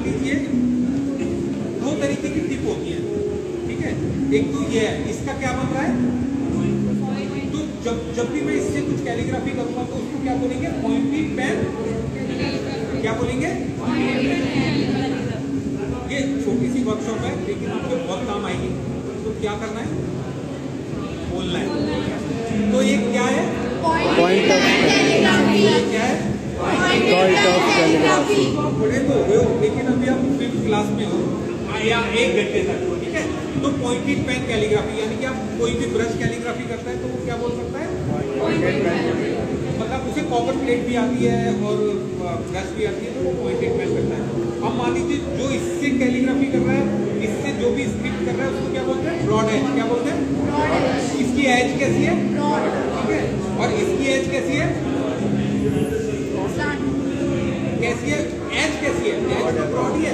लीजिए दो तरीके की टिप होती है, ठीक है। एक तो ये है, इसका क्या बन रहा है, तो जब भी मैं इससे कुछ कैलीग्राफी करूंगा तो उसको क्या बोलेंगे, पॉइंटेड पेन, क्या बोलेंगे। ये छोटी सी वर्कशॉप है लेकिन आपको बहुत काम आएगी। तो क्या करना है, बोलना है। तो ये क्या है, पॉइंट ऑफ कैलीग्राफी। ये क्या है, पॉइंट ऑफ कैलीग्राफी। बड़े तो हो गए हो लेकिन अभी आप 5th क्लास में हो या 1 घंटे तक, ठीक है। तो पॉइंटेड पेन कैलीग्राफी यानी कि आप कोई भी ब्रश कैलीग्राफी करता है तो वो क्या बोल सकता है, पॉइंटेड पेन। मतलब उसे कॉपर प्लेट भी आती है और ब्रश भी आती है तो वो पॉइंटेड पेन करता है। अब मान लीजिए जो इससे कैलीग्राफी कर रहा है, इससे जो भी स्क्रिप्ट कर रहा है उसको क्या बोलते हैं, ब्रॉड एज। क्या बोलते हैं, इसकी एज कैसी है, ठीक है, और इसकी एज कैसी है, कैसी है, एज कैसी है, एज तो ब्रॉड ही है,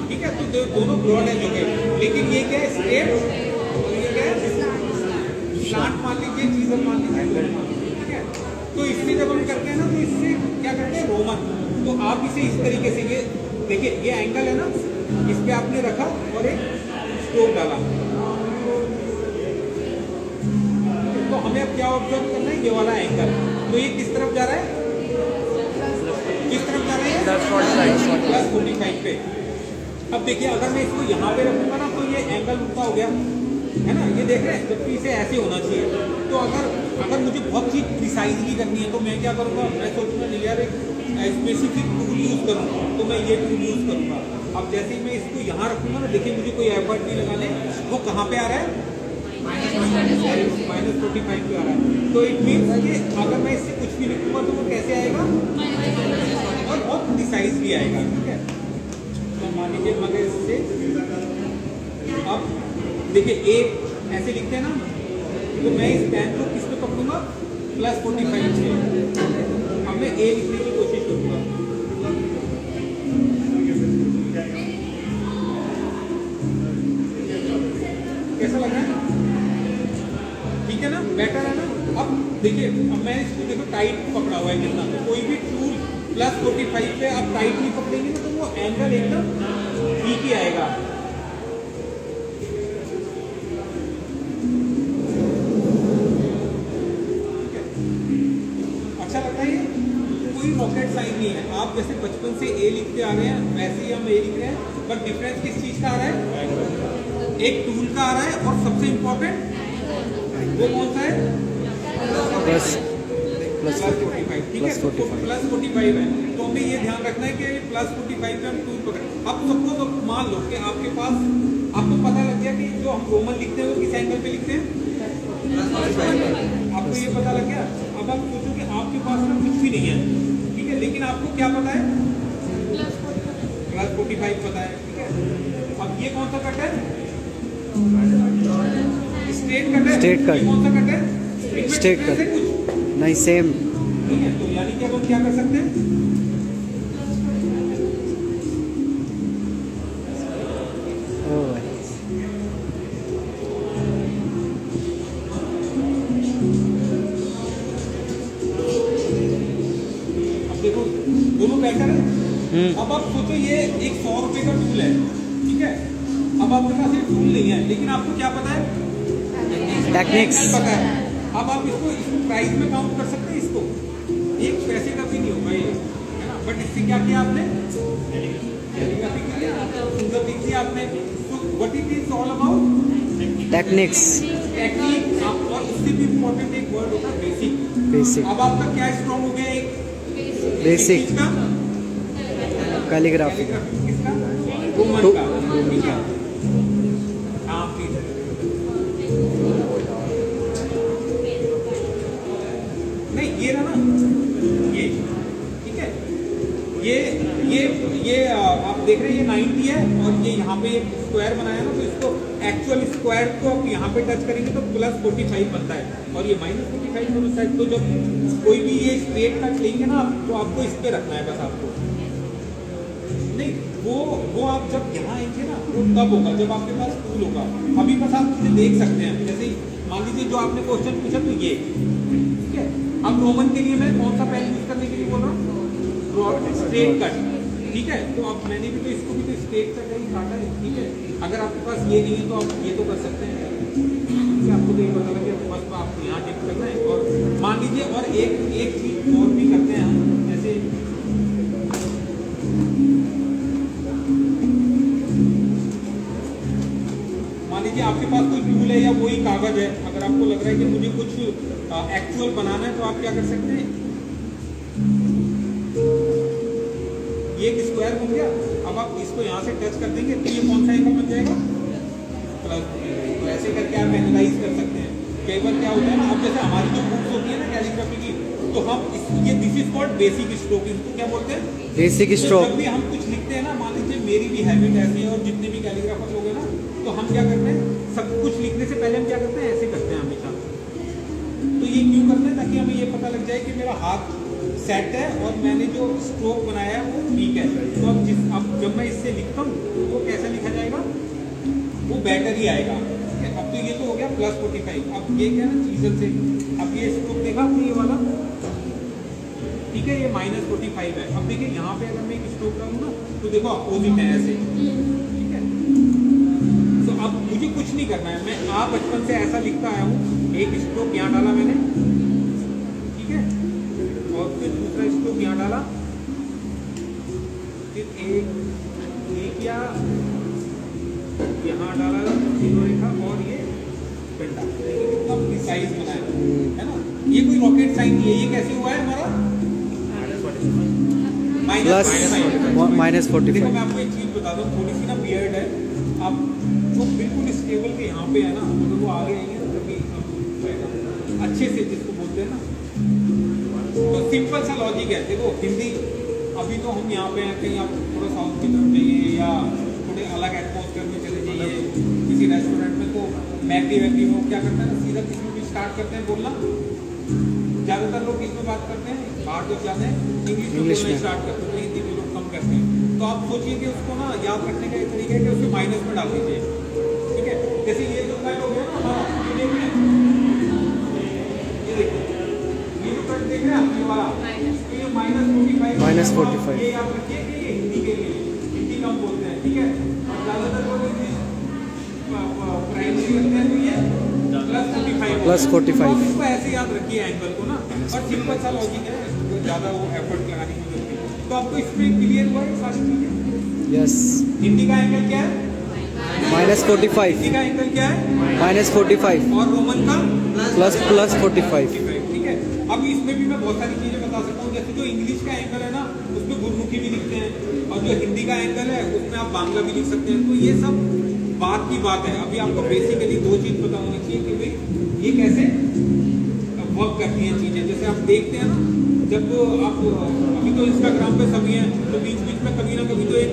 ठीक है। तो दोनों ब्रॉड एज हो गए, लेकिन ये क्या है, स्ट्रेट, और ये क्या है, स्लांट मान लीजिए, चीजल मान लीजिए, ठीक है। तो इससे जब हम करते हैं ना तो इससे क्या करते हैं, रोमन। तो आप इसे इस तरीके से, ये देखिए ये एंगल है ना, इस पे आपने रखा और एक स्ट्रोक डाला। तो हमें अब क्या ऑब्जर्व करना है, ये वाला एंगल। तो ये किस तरफ जा रहा है, किस तरफ जा रहा है, +45 पे। अब देखिए अगर मैं इसको यहाँ पे रखूंगा ना तो ये एंगल उल्टा हो गया है ना, ये देख रहे हैं, जबकि इसे ऐसे होना चाहिए। तो अगर मुझे बहुत चीज प्रिसाइजली करनी है तो मैं क्या करूँगा, मैं सोचूंगा नहीं यार एक स्पेसिफिक टूल यूज करूँ, तो मैं ये टूल यूज करूँगा। अब जैसे ही मैं इसको यहाँ रखूंगा ना, देखिए मुझे कोई एफर्ट नहीं लगाने, वो कहाँ पे आ रहा है, -45 पे आ रहा है। तो इट मीन्स कि अगर मैं इससे कुछ भी लिखूंगा तो वो कैसे आएगा, और बहुत प्रिसाइज भी आएगा, ठीक है। तो मान लीजिए मगर इससे अब देखिए ए ऐसे लिखते हैं ना, तो मैं इस पेन को किस पे पकड़ूंगा, +45 से। अब मैं ए लिखने की कोशिश करूंगा, कैसा लग रहा है, ठीक है ना, बेटर है ना। अब देखिए अब मैं इसको देखो टाइट पकड़ा हुआ है कितना, तो कोई भी टूल +45 पे आप टाइट नहीं पकड़ेंगे ना तो वो एंगल एकदम ठीक ही आएगा। अच्छा लगता है, ये कोई रॉकेट साइंस नहीं है। आप जैसे बचपन से ए लिखते आ रहे हैं वैसे ही हम ए लिख रहे हैं, पर डिफरेंस किस चीज का आ रहा है, एक टूल का आ रहा है, और सबसे इंपॉर्टेंट वो कौन सा है, +45, ठीक है। तो +45 है, तो हमें ये ध्यान रखना है कि +45 पे हम टूल पकड़। अब सपोज अब मान लो कि आपके पास, आपको पता लग गया कि जो हम रोमन लिखते हैं वो किस एंगल पे लिखते हैं, आपको ये पता लग गया। अब आप सोचो कि आपके पास ना कुछ भी नहीं है, ठीक है, लेकिन आपको क्या पता है, +45 पता है, ठीक है। अब ये कौन सा कट है, स्ट्रेट कट है, स्ट्रेट कट। ये कौन सा कट है, स्ट्रेट कट, कुछ नहीं सेम। ठीक है। तो यानी कि अब हम क्या कर सकते हैं, अब देखो दोनों बेटर है। अब आप सोचो ये एक 100 रुपए का टूल है, ठीक है। अब आपके पास ये टूल नहीं है लेकिन आपको क्या पता है, टेक्निक्स पता है। अब आप इसको प्राइस में काउंट कर सकते हैं, इसको 1 पैसे का भी नहीं होगा ये, है ना। बट इससे क्या किया आपने, कैलीग्राफी की है, सुंदर लिख दिया आपने। तो what it is all about, techniques, technique. और उससे भी इम्पोर्टेंट एक वर्ड होता है बेसिक। बेसिक, अब आपका क्या स्ट्रॉन्ग हो गया, एक बेसिक का कैलीग्राफी। किसका, रोमन का, ठीक है। हाँ प्लीज, नहीं ये रहा ना, ये ठीक है, ये आप देख रहे हैं ये 90 है, और ये यहाँ पे एक स्क्वायर बनाया ना, तो इसको एक्चुअल स्क्वायर को आप यहाँ पे टच करेंगे तो +45 बनता है, और ये -45 बनता है। तो जब कोई भी ये स्ट्रेट कट लेंगे ना आप, तो आपको इस पे रखना है बस आपको, नहीं वो आप जब यहाँ आएंगे ना वो तब होगा जब आपके पास टूल होगा। अभी बस आप इसे देख सकते हैं, जैसे मान लीजिए जो आपने क्वेश्चन पूछा तो ये, ठीक है। अब रोमन के लिए मैं कौन सा पेन यूज करने के लिए बोल रहा हूँ, स्ट्रेट कट, ठीक है। तो अब मैंने भी तो इसको भी तो स्टेट का कहीं काटा है, ठीक है। अगर आपके पास ये नहीं है तो आप ये तो कर सकते हैं, ठीक है। आपको तो ये पता लगे बस आप यहाँ टिक करना है। और मान लीजिए और एक चीज और भी करते हैं हम, जैसे मान लीजिए आपके पास कोई टूल है या वही कागज है, अगर आपको लग रहा है कि मुझे कुछ एक्चुअल बनाना है तो आप क्या कर सकते हैं, ये एक स्क्वायर बन गया। अब आप इसको यहाँ से टच कर देंगे तो ये कौन सा एंगल बन जाएगा, प्लस। तो ऐसे करके आप एनालाइज कर सकते हैं। कई बार क्या होता है ना, अब जैसे हमारी जो बुक्स होती है ना कैलीग्राफी की, तो हम ये this is called basic stroke, इसको क्या बोलते हैं, बेसिक तो स्ट्रोक। जब भी हम कुछ लिखते हैं ना, मान लीजिए मेरी भी हैबिट ऐसी है और जितने भी कैलीग्राफर लोग हैं ना, तो हम क्या करते हैं, सब कुछ लिखने से पहले हम क्या करते हैं, ऐसे करते हैं हमेशा। तो ये क्यों करते हैं, ताकि हमें ये पता लग जाए कि मेरा हाथ सेट है और मैंने जो स्ट्रोक बनाया है वो ठीक है। तो अब जब मैं इससे लिखता हूँ तो वो कैसे लिखा जाएगा, वो बेटर ही आएगा, ठीक है। अब तो ये तो हो गया +45। अब ये क्या ना चीजन से, अब ये स्ट्रोक देखा आपने ये वाला, ठीक है, ये -45 है। अब देखिए यहाँ पे अगर मैं एक स्ट्रोक डालूँ ना तो देखो अपोजिट है ऐसे, ठीक है। तो अब मुझे कुछ नहीं करना है, मैं आप बचपन से ऐसा लिखता आया हूँ, एक स्ट्रोक यहाँ डाला मैंने, ठीक है, और फिर दूसरा स्ट्रोक यहाँ डाला, फिर एक या यहाँ डाला जीरो रेखा और ये पेंटा, देखिए कितना प्रिसाइज बना है ना। ये कोई रॉकेट साइन नहीं है। ये कैसे हुआ है हमारा -45। देखो मैं आपको एक चीज बता दूं, थोड़ी सी ना वियर्ड है। आप जो बिल्कुल स्टेबल के यहाँ पे है ना, अगर वो आगे आएंगे ना कभी अच्छे से जिसको बोलते हैं ना, तो सिंपल सा लॉजिक है। देखो हिंदी, अभी तो हम यहाँ पे हैं, कहीं आप थोड़ा साउथ की तरफ जाइए या थोड़े अलग एटमॉस्फेयर में चले जाइए किसी रेस्टोरेंट में, तो मैगडी वैगडी में क्या करते हैं ना, सीधा किसी भी स्टार्ट करते हैं बोलना। ज़्यादातर लोग किस में बात करते हैं, बाहर जब जाते हैं इंग्लिश में स्टार्ट करते हैं, तो हिंदी में लोग कम करते हैं। तो आप सोचिए कि उसको ना याद रखने का एक तरीका है कि उसको माइनस में डाल दीजिए, ठीक है। जैसे ये जो कट हो गया ना हमारा, ये देख रहे हैं, ये देखिए, ये जो कट देख रहे हैं आप, ये वाला, तो ये -45, ये याद रखिए कि ये हिंदी के लिए, हिंदी कम बोलते हैं, ठीक है। और ज़्यादातर लोग इंग्लिश प्राइमरी करते हैं, तो ये +45। इसको ऐसे याद रखिए एंगल को ना, और सिंपल सा लॉजिक है, तो ज़्यादा वो एफर्ट लगाने की जरूरत नहीं। तो आपको इसमें क्लियर हुआ है सारी चीज़ें। यस। हिंदी का एंगल क्या है, -45। हिंदी का एंगल क्या है, -45 और रोमन का +45। ठीक है। अब इसमें भी मैं बहुत सारी चीज़ें बता सकता हूँ। जैसे जो इंग्लिश का एंगल है ना, उसमें गुरमुखी भी लिखते हैं, और जो हिंदी का एंगल है उसमें आप बांग्ला भी लिख सकते हैं। तो ये सब बात की बात है। अभी आपको बेसिकली दो चीज़ पता होनी चाहिए कि भाई ये कैसे वर्क करती हैं चीज़ें। जैसे आप देखते हैं ना, जब आप अभी तो इंस्टाग्राम पे सभी हैं, तो बीच बीच में कभी ना कभी तो एक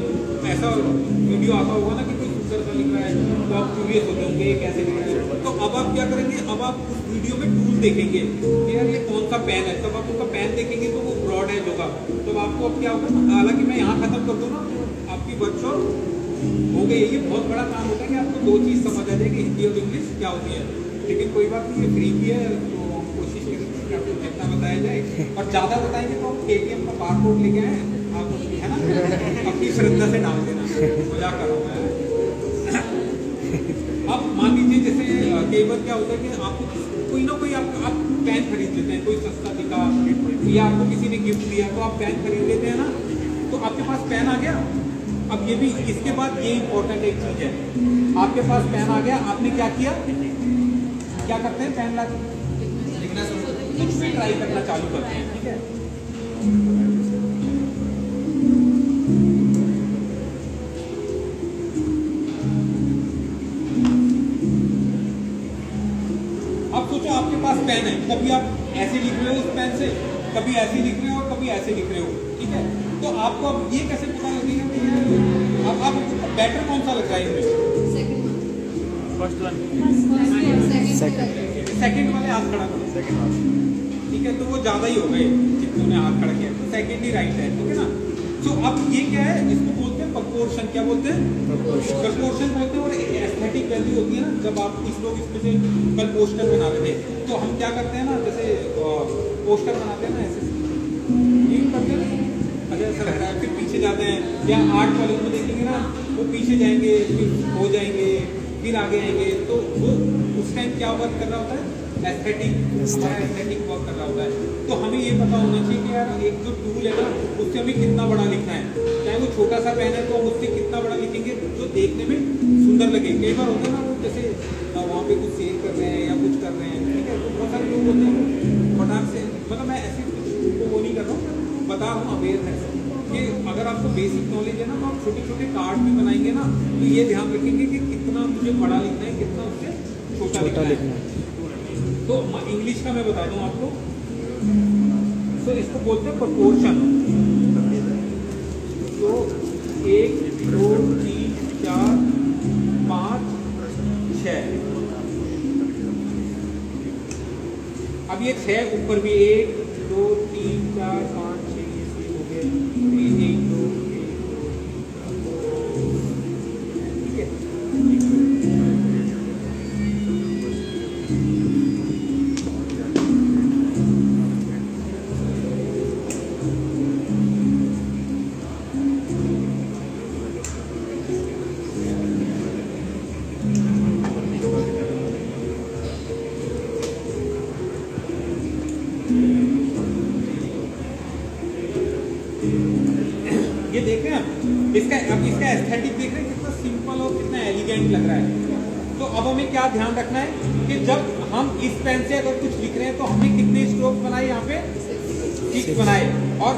ऐसा वीडियो आता होगा ना कि कोई सुंदर सा लिख रहा है, तो आप क्यूरियस होते होंगे ये कैसे लिख रहा है। तो अब आप क्या करेंगे, अब आप उस वीडियो में टूल देखेंगे कि यार ये कौन सा पेन है, तब आप उसका पेन देखेंगे तो वो ब्रॉड एज होगा। तो आपको अब क्या होगा ना, हालांकि मैं यहाँ खत्म कर दूँ ना, आपकी वर्कशॉप हो गई। ये बहुत बड़ा काम होता है कि आपको दो चीज़ समझ आ जाए कि हिंदी और इंग्लिश क्या होती है। लेकिन कोई बात नहीं, ये फ्री भी है, तो हम कोशिश करेंगे कि आपको जितना बताया जाए, और ज़्यादा बताएंगे तो आप KTM का बारकोड लेके आए, आप है ना अपनी श्रद्धा से डाल देना, मजाक कर रहा हूँ मैं। अब मान लीजिए जैसे कई बार क्या होता है कि आपको कोई ना कोई आप पेन खरीद लेते हैं, कोई सस्ता दिखा या आपको किसी ने गिफ्ट दिया, तो आप पेन खरीद लेते हैं ना, तो आपके पास पेन आ गया। अब ये भी, इसके बाद ये इंपॉर्टेंट एक चीज़ है, आपके पास पेन आ गया, आपने क्या किया, क्या करते हैं, पेन ला लिखना शुरू, कुछ भी ट्राई करना चालू करते हैं, ठीक है। अब सोचो आपके पास पेन है, कभी आप ऐसे लिख रहे हो उस पेन से, कभी ऐसे लिख रहे हो और कभी ऐसे लिख रहे हो, ठीक है। तो आपको अब ये कैसे पता लगेगा कि अब आप बेटर कौन सा लग रहा है इसमें, सेकंड वाले हाथ खड़ा करो, ठीक है। तो वो ज़्यादा ही हो गए जितने हाथ खड़ा किया, तो सेकंड ही राइट है, ठीक है ना। तो अब ये क्या है, इसको बोलते हैं प्रपोर्शन, क्या बोलते हैं, प्रपोर्शन बोलते हैं। और एस्थेटिक वैल्यू होती है ना, जब आप कुछ लोग इसमें से कल पोस्टर बना रहे थे, तो हम क्या करते हैं ना, जैसे पोस्टर बनाते हैं ना, ऐसे करते हैं ना, अच्छा ऐसा लग रहा है, फिर पीछे पीछे जाते हैं, या आर्ट कॉलेज में देखेंगे ना वो पीछे जाएंगे, फिर हो जाएंगे, फिर आगे आएंगे, तो वो उस टाइम क्या वर्क कर रहा होता है, एस्थेटिक वर्क कर रहा होता है। तो हमें ये पता होना चाहिए कि यार एक जो टूल है ना उससे हमें कितना बड़ा लिखना है, चाहे वो छोटा सा पेन है तो हम उससे कितना बड़ा लिखेंगे जो देखने में सुंदर लगे। कई बार होता है ना वो जैसे वहाँ पे कुछ सेल कर रहे हैं या कुछ कर रहे हैं, ठीक है, तो बहुत सारे लोग होते हैं फटाक से, मतलब मैं ऐसे कुछ वो नहीं कर रहा हूँ, बता रहा हूँ अवेयरनेस कि अगर आपको बेसिक नॉलेज है ना तो आप छोटे छोटे कार्ड भी बनाएंगे ना तो ये ध्यान रखेंगे कि कितना मुझे बड़ा लिखना है, कितना उससे छोटा लिखना है। तो इंग्लिश का मैं बता दूं आपको, तो इसको बोलते हैं प्रोपोर्शन। तो 1 2 3 4 5 6, अब ये 6 ऊपर भी 1 2 3 4 5 6 ये हो गए, 3 1 2 ठीक है। ये देख रहे हैं आप, इसका एस्थेटिक देख रहे हैं कितना सिंपल और कितना एलिगेंट लग रहा है। तो अब हमें क्या ध्यान रखना है कि जब हम इस पेन से अगर कुछ लिख रहे हैं तो हमने कितने स्ट्रोक बनाए, यहाँ पे 6 बनाए, और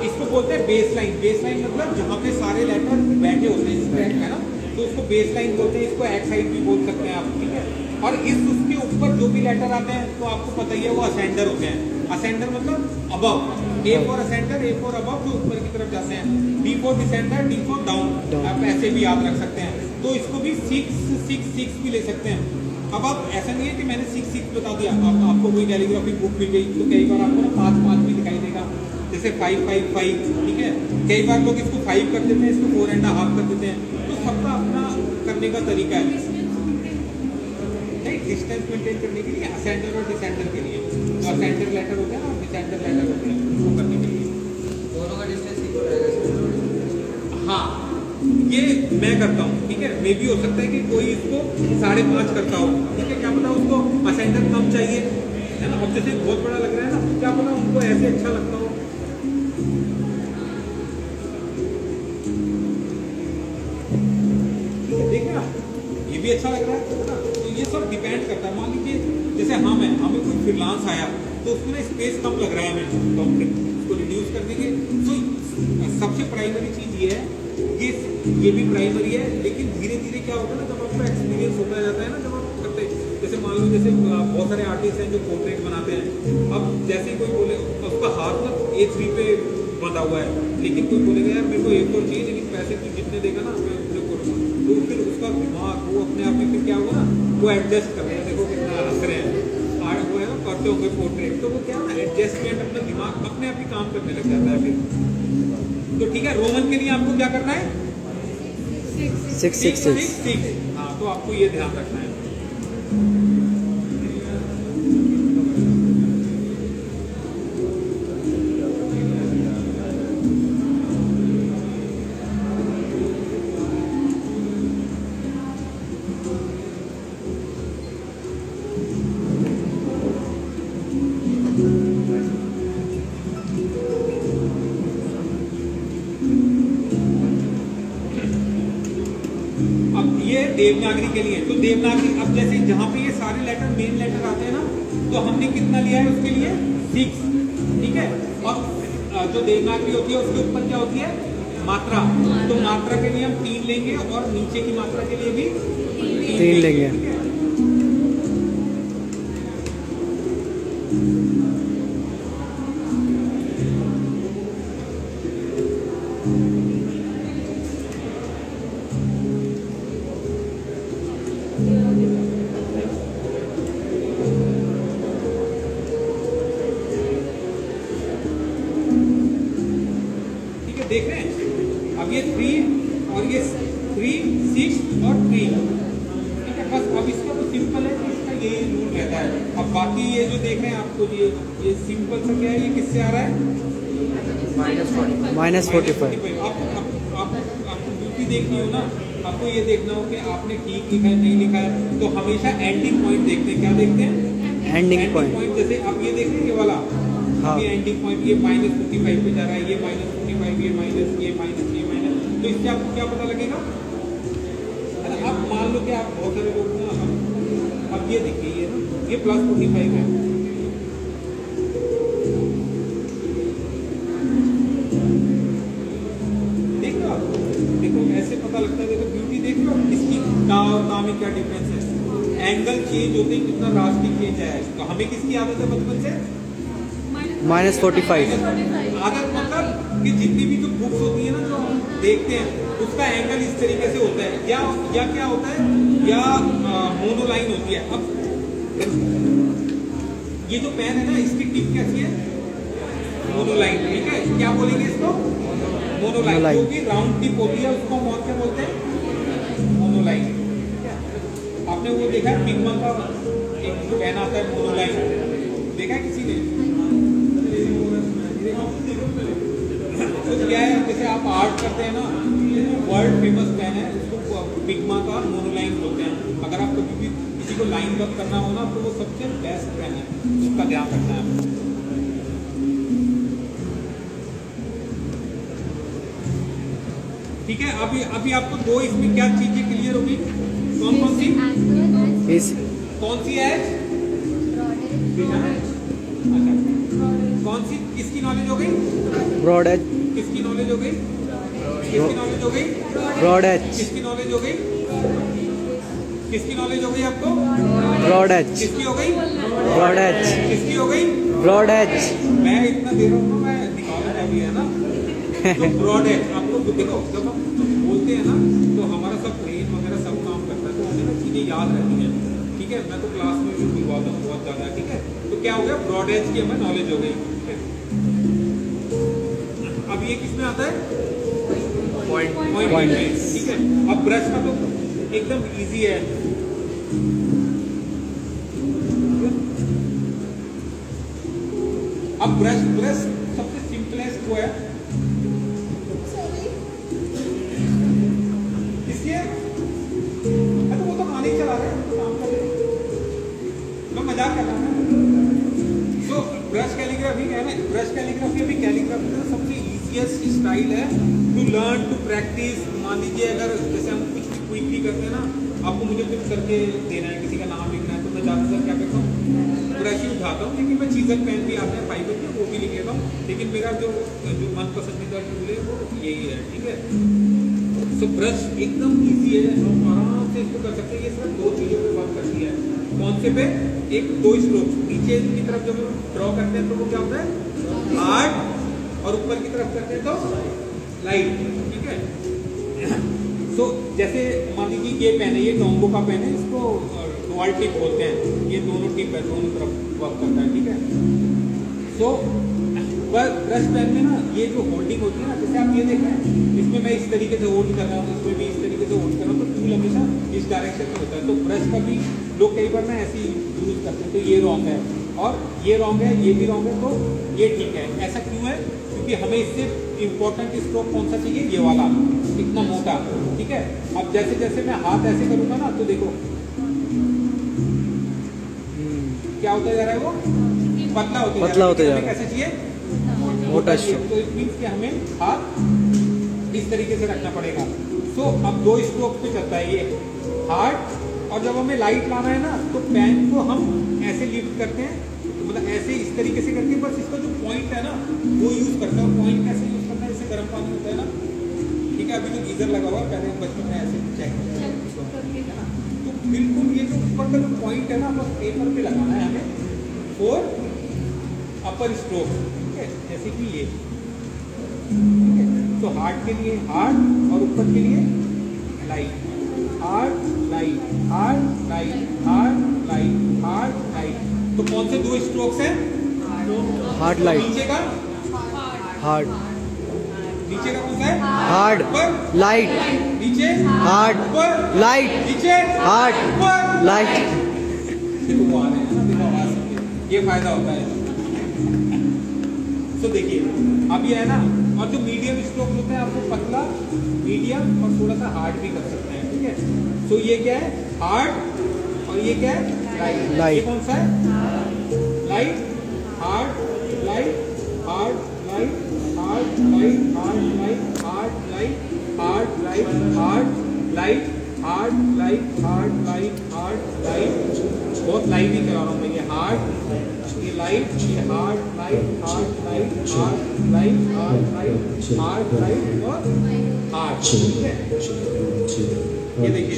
इसको बोलते हैं बेस लाइन। बेस लाइन मतलब जहाँ पे सारे लेटर बैठे होते हैं इस पेन में ना, तो उसको बेस लाइन बोलते हैं, इसको एक्साइड भी बोल सकते हैं आप, ठीक है। और उसके ऊपर जो भी लेटर आते हैं तो आपको पता ही है वो असेंडर होते हैं। असेंडर मतलब above, A for ascender, A for above, जो ऊपर की तरफ जाते हैं, D for descender, D for down, आप ऐसे भी याद रख सकते हैं। तो इसको भी 6 6 6 भी ले सकते हैं। अब आप ऐसा नहीं है कि मैंने 6 6 बता दिया, आपको कोई कैलीग्राफी बुक मिल गई तो कई बार आपको ना 5 5 भी दिखाई देगा, जैसे 5 5 5, ठीक है। कई बार लोग इसको 5 कर देते हैं, इसको 4.5 कर देते हैं, तो सबका अपना करने का तरीका है। डिस्टेंस मेंटेन करने के लिए असेंडर और डिसेंडर के लिए, तो असेंडर लेटर होता है और डिसेंडर लेटर होते हैं, वो करने के लिए दोनों का डिस्टेंस इक्वल रहेगा। हाँ, ये मैं करता हूँ, ठीक है। मे भी हो सकता है कि कोई इसको 5.5 करता हो, ठीक है, क्या पता उसको असेंडर कम चाहिए, है ना। अब जैसे बहुत बड़ा लग रहा है ना, क्या पता उनको ऐसे अच्छा लगता हो। देख रहे आप, ये भी अच्छा लग रहा है ना। तो ये सब डिपेंड करता है। मान लीजिए जैसे हमें कोई फ्रीलांस आया तो उसमें स्पेस कम लग रहा है हमें, तो हम उसको रिड्यूस कर देंगे। तो सबसे प्राइमरी चीज़ ये है, ये भी प्राइमरी है, लेकिन धीरे धीरे क्या होता है ना, जब आपका एक्सपीरियंस होता जाता है ना, जब आप करते, जैसे मान लो जैसे बहुत सारे आर्टिस्ट हैं जो पोर्ट्रेट बनाते हैं। अब जैसे ही कोई बोले उसका हाथ ना A3 पे बंधा हुआ है, लेकिन कोई बोलेगा यार मेरे को A4 चाहिए, लेकिन पैसे तू जितने देगा ना मैं उतने करूँगा, तो फिर उसका दिमाग वो अपने आप में फिर क्या होगा ना, वो एडजस्ट कर रहे हैं। देखो कितना हंस रहे हैं, आर्ट वो है ना, करते होंगे पोर्ट्रेट, तो वो क्या है ना, एडजस्टमेंट अपना दिमाग अपने आप ही काम करने लग जाता है फिर। तो ठीक है, रोमन के लिए आपको क्या करना है, 6 6 6। 6। हाँ, तो आपको ये ध्यान रखना है। देवनागरी के लिए, तो देवनागरी अब जैसे जहाँ पे ये सारे लेटर मेन लेटर आते हैं ना, तो हमने कितना लिया है उसके लिए 6, ठीक है। और जो देवनागरी होती है उसके ऊपर क्या होती है, मात्रा, तो मात्रा के लिए हम 3 लेंगे और नीचे की मात्रा के लिए भी 3 लेंगे। देख रहे हैं, अब ये 3 और ये 3 6 और 3, ठीक है। बस अब इसका तो सिंपल है कि इसका ये रूल रहता है। अब बाकी ये जो देख रहे हैं आपको, ये सिंपल सा क्या है, ये किससे आ रहा है, -45। आपको ब्यूटी देखनी हो ना, आपको ये देखना हो कि आपने ठीक लिखा है नहीं लिखा है, तो हमेशा एंडिंग पॉइंट देखते हैं। क्या देखते हैं? Ending point. जैसे आप ये देख रहे हैं ये वाला, हाँ। ये एंडिंग पॉइंट, ये -45 पे जा रहा है, ये -45, ये माइनस, ये माइनस, तो इससे आपको क्या पता लगेगा? अब मान लो कि आप बहुत सारे लोग ना, अब ये देखिए ये ना, ये +45 है, देखो आप, देखो ऐसे पता लगता है। देखो ब्यूटी देख लो, इसकी ना में क्या डिफरेंस है, एंगल चेंज होते ही कितना ड्रास्टिक चेंज है। तो हमें किसकी आदत है बचपन से? -45। आदत मतलब कि जितनी भी जो बुक्स होती है ना जो हम देखते हैं, उसका एंगल इस तरीके से होता है, या क्या होता है, या मोनोलाइन होती है। अब ये जो पेन है ना, इसकी टिप कैसी है? मोनोलाइन, ठीक है। क्या बोलेंगे इसको? मोनोलाइन। जो कि राउंड टिप होती है उसको हम और क्या बोलते हैं? मोनोलाइन। आपने वो देखा है पिग्मा का एक पेन आता है मोनोलाइन, देखा है किसी ने? तो क्या है, जैसे आप आर्ट करते हैं ना, वर्ल्ड फेमस पेन है, उसको पिग्मा का मोनोलाइन बोलते हैं। अगर आप कभी भी किसी को लाइन वर्क करना हो ना, तो वो सबसे बेस्ट पेन है, उसका ध्यान रखना है। ठीक है। अभी आपको दो इसमें क्या चीजें क्लियर होगी? कौन कौन सी? कौन सी है? अच्छा, कौन सी किसकी नॉलेज हो गई? Broad edge. किसकी नॉलेज हो गई? किसकी नॉलेज हो गई? Broad edge. किसकी नॉलेज हो गई? किसकी नॉलेज हो गई आपको? Broad edge. किसकी हो गई? Broad edge. किसकी हो गई? Broad edge. मैं इतना दे रहा हूँ, मैं निकालना अभी है ना। तो ब्रॉड एज आपको देखो, जब हम बोलते हैं ना, तो हमारा सब ब्रेन वगैरह सब काम करता है, तो हमें ना चीजें याद रहती हैं। ठीक है, मैं तो क्लास में भी बुलवाता हूँ बहुत ज्यादा। ठीक है, तो क्या हो गया? ब्रॉड एज की हमें नॉलेज हो गई। अब ये किसमें आता है? पॉइंट। ठीक है। अब ब्रश का तो एकदम इजी है। अब ब्रश सबसे सिंपलेस्ट वो है, इसलिए तो वो तो खाने ही चला रहे हैं, तो काम कर रहे हैं, मैं मजाक कर रहा हूँ। तो ब्रश कैलीग्राफी है ना, ब्रश कैलीग्राफी अभी कैलीग्राफी का सबसे इजीएस्ट स्टाइल है टू लर्न, टू प्रैक्टिस। मान लीजिए अगर जैसे हम कुछ भी क्विकली करते हैं ना, आपको मुझे कुछ करके देना है, किसी का नाम लिखना है, तो मैं ज़्यादातर क्या करता हूँ? ब्रश ही उठाता हूँ। लेकिन मैं चीज़र पेन भी आते हैं फाइबर के, वो भी लिख लेता हूँ। लेकिन मेरा जो मन पसंदीदा टूल है वो यही है। ठीक है, तो ब्रश एकदम ईजी है, हम आराम से इसको कर सकते हैं। ये सिर्फ दो चीज़ों पे वर्क करती है। कौन से पे? एक दो स्ट्रोक नीचे की तरफ जब हम ड्रॉ करते हैं तो वो क्या होता है? हार्ड, और ऊपर की तरफ करते हैं तो लाइट। ठीक है। सो जैसे मान लीजिए ये पेन है, ये टोंगो का पेन है, इसको डुअल टिप बोलते हैं। ये दोनों टिप है, दोनों तरफ वर्क करता है। ठीक है। सो ब्रश पेन में ना ये जो होल्डिंग होती है ना, जैसे आप ये देख रहे हैं, इसमें मैं इस तरीके से होल्ड कर रहा हूँ, इसमें भी इस तरीके से होल्ड कर रहा हूँ, तो टूल हमेशा इस डायरेक्शन में होता है। तो ब्रश का भी लोग कई बार ना ऐसे यूज करते हैं, तो ये रॉन्ग है, और ये रॉन्ग है, ये भी रॉन्ग है, तो ये ठीक है। ऐसा क्यों है? क्योंकि हमें इससे इम्पोर्टेंट स्ट्रोक कौन सा चाहिए? ये वाला, इतना मोटा। ठीक है। अब जैसे जैसे मैं हाथ ऐसे करूँगा ना, तो देखो क्या होता जा रहा है, वो पतला होता जा रहा है। कैसे चाहिए? मोटा स्ट्रोक। तो इट मीन्स कि हमें हाथ इस तरीके से रखना पड़ेगा। सो अब दो स्ट्रोक पे चलता है ये हार्ड, और जब हमें लाइट लाना है ना, तो पेन को हम ऐसे लिफ्ट करते हैं, मतलब ऐसे इस तरीके से करके, बस इसका जो पॉइंट है ना वो यूज करते हैं। और पॉइंट कैसे यूज करना है? जैसे गर्म पानी होता है ना, ठीक है, अभी तो गीजर लगा हुआ है, पहले बचपन में ऐसे चेक है ना, तो बिल्कुल ये जो ऊपर का जो पॉइंट है ना, बस पेपर पे लगाना है हमें फॉर अपर स्ट्रोक। ठीक है, जैसे कि ये। ठीक है, तो हार्ड के लिए हार्ड, और ऊपर के लिए light. Hard light, hard light, hard light, hard light. तो कौन से दो स्ट्रोक्स हैं? Hard light. नीचे का हार्ड। नीचे का कौन सा है? Hard light. नीचे हार्ड लाइट। नीचे हार्ड लाइट। देखो वो आ रहे हैं ना, देखो आवाज, ये फायदा होता है। तो देखिए अब ये है ना, और जो मीडियम स्ट्रोक होता है आपको पतला, मीडियम और थोड़ा सा हार्ड भी कर सकते हैं, ठीक है। सो ये क्या है, हार्ड, और ये क्या है, लाइट। Light. ये कौन सा है, light, hard, light, hard, light, hard, light, hard, light, hard, light, hard, light, hard, light, hard, light, hard, light, hard, light. बहुत लाइट ही करा रहा हूँ मैं, ये हार्ड, ये लाइट, ये hard, light, hard, light, hard, light, hard, light, hard, light और hard, ठीक है। ये देखिए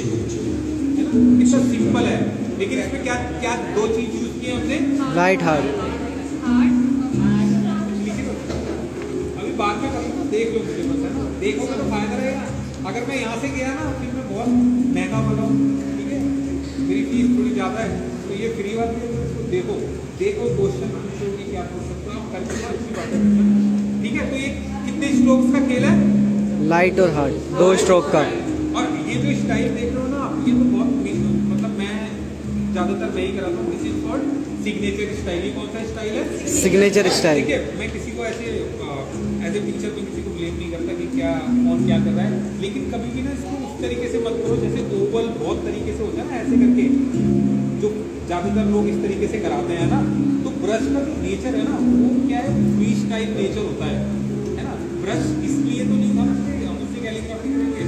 है ना, कितना सिंपल है, लेकिन इसमें क्या क्या दो चीज यूज की है हमने, Light, hard. अभी बाद में करूँगा, देख लो मुझे बस, है ना, देखोगे तो फायदा रहेगा। अगर मैं यहाँ से गया ना फिर मैं बहुत महंगा बनाऊँ, ठीक है, मेरी फीस थोड़ी ज़्यादा है, तो ये फ्री वाली है, तो देखो देखो क्वेश्चन पूछोगे क्या पूछ सकते हो आप, करके ना अच्छी बात है, ठीक है। तो ये कितने स्ट्रोक्स का खेल है, Light और hard. 2 stroke का. और ये जो स्टाइल देख रहे हो ना आप, ये तो बहुत मतलब मैं ज़्यादातर मैं ही कराता हूँ, this is called signature style. ये कौन सा स्टाइल है, Signature style. ठीक है। मैं किसी को ऐसे एज ए टीचर में किसी को ब्लेम नहीं करता कि क्या कौन क्या कर रहा है, लेकिन कभी भी ना इसको उस तरीके से मत करो जैसे ओवल बहुत तरीके से होता है ना, ऐसे करके जो ज़्यादातर लोग इस तरीके से कराते हैं ना। तो ब्रश का जो नेचर है ना वो क्या है, फ्री स्टाइल नेचर होता है ना। ब्रश इसलिए तो नहीं था ना हम उससे कैलीग्राफी करेंगे,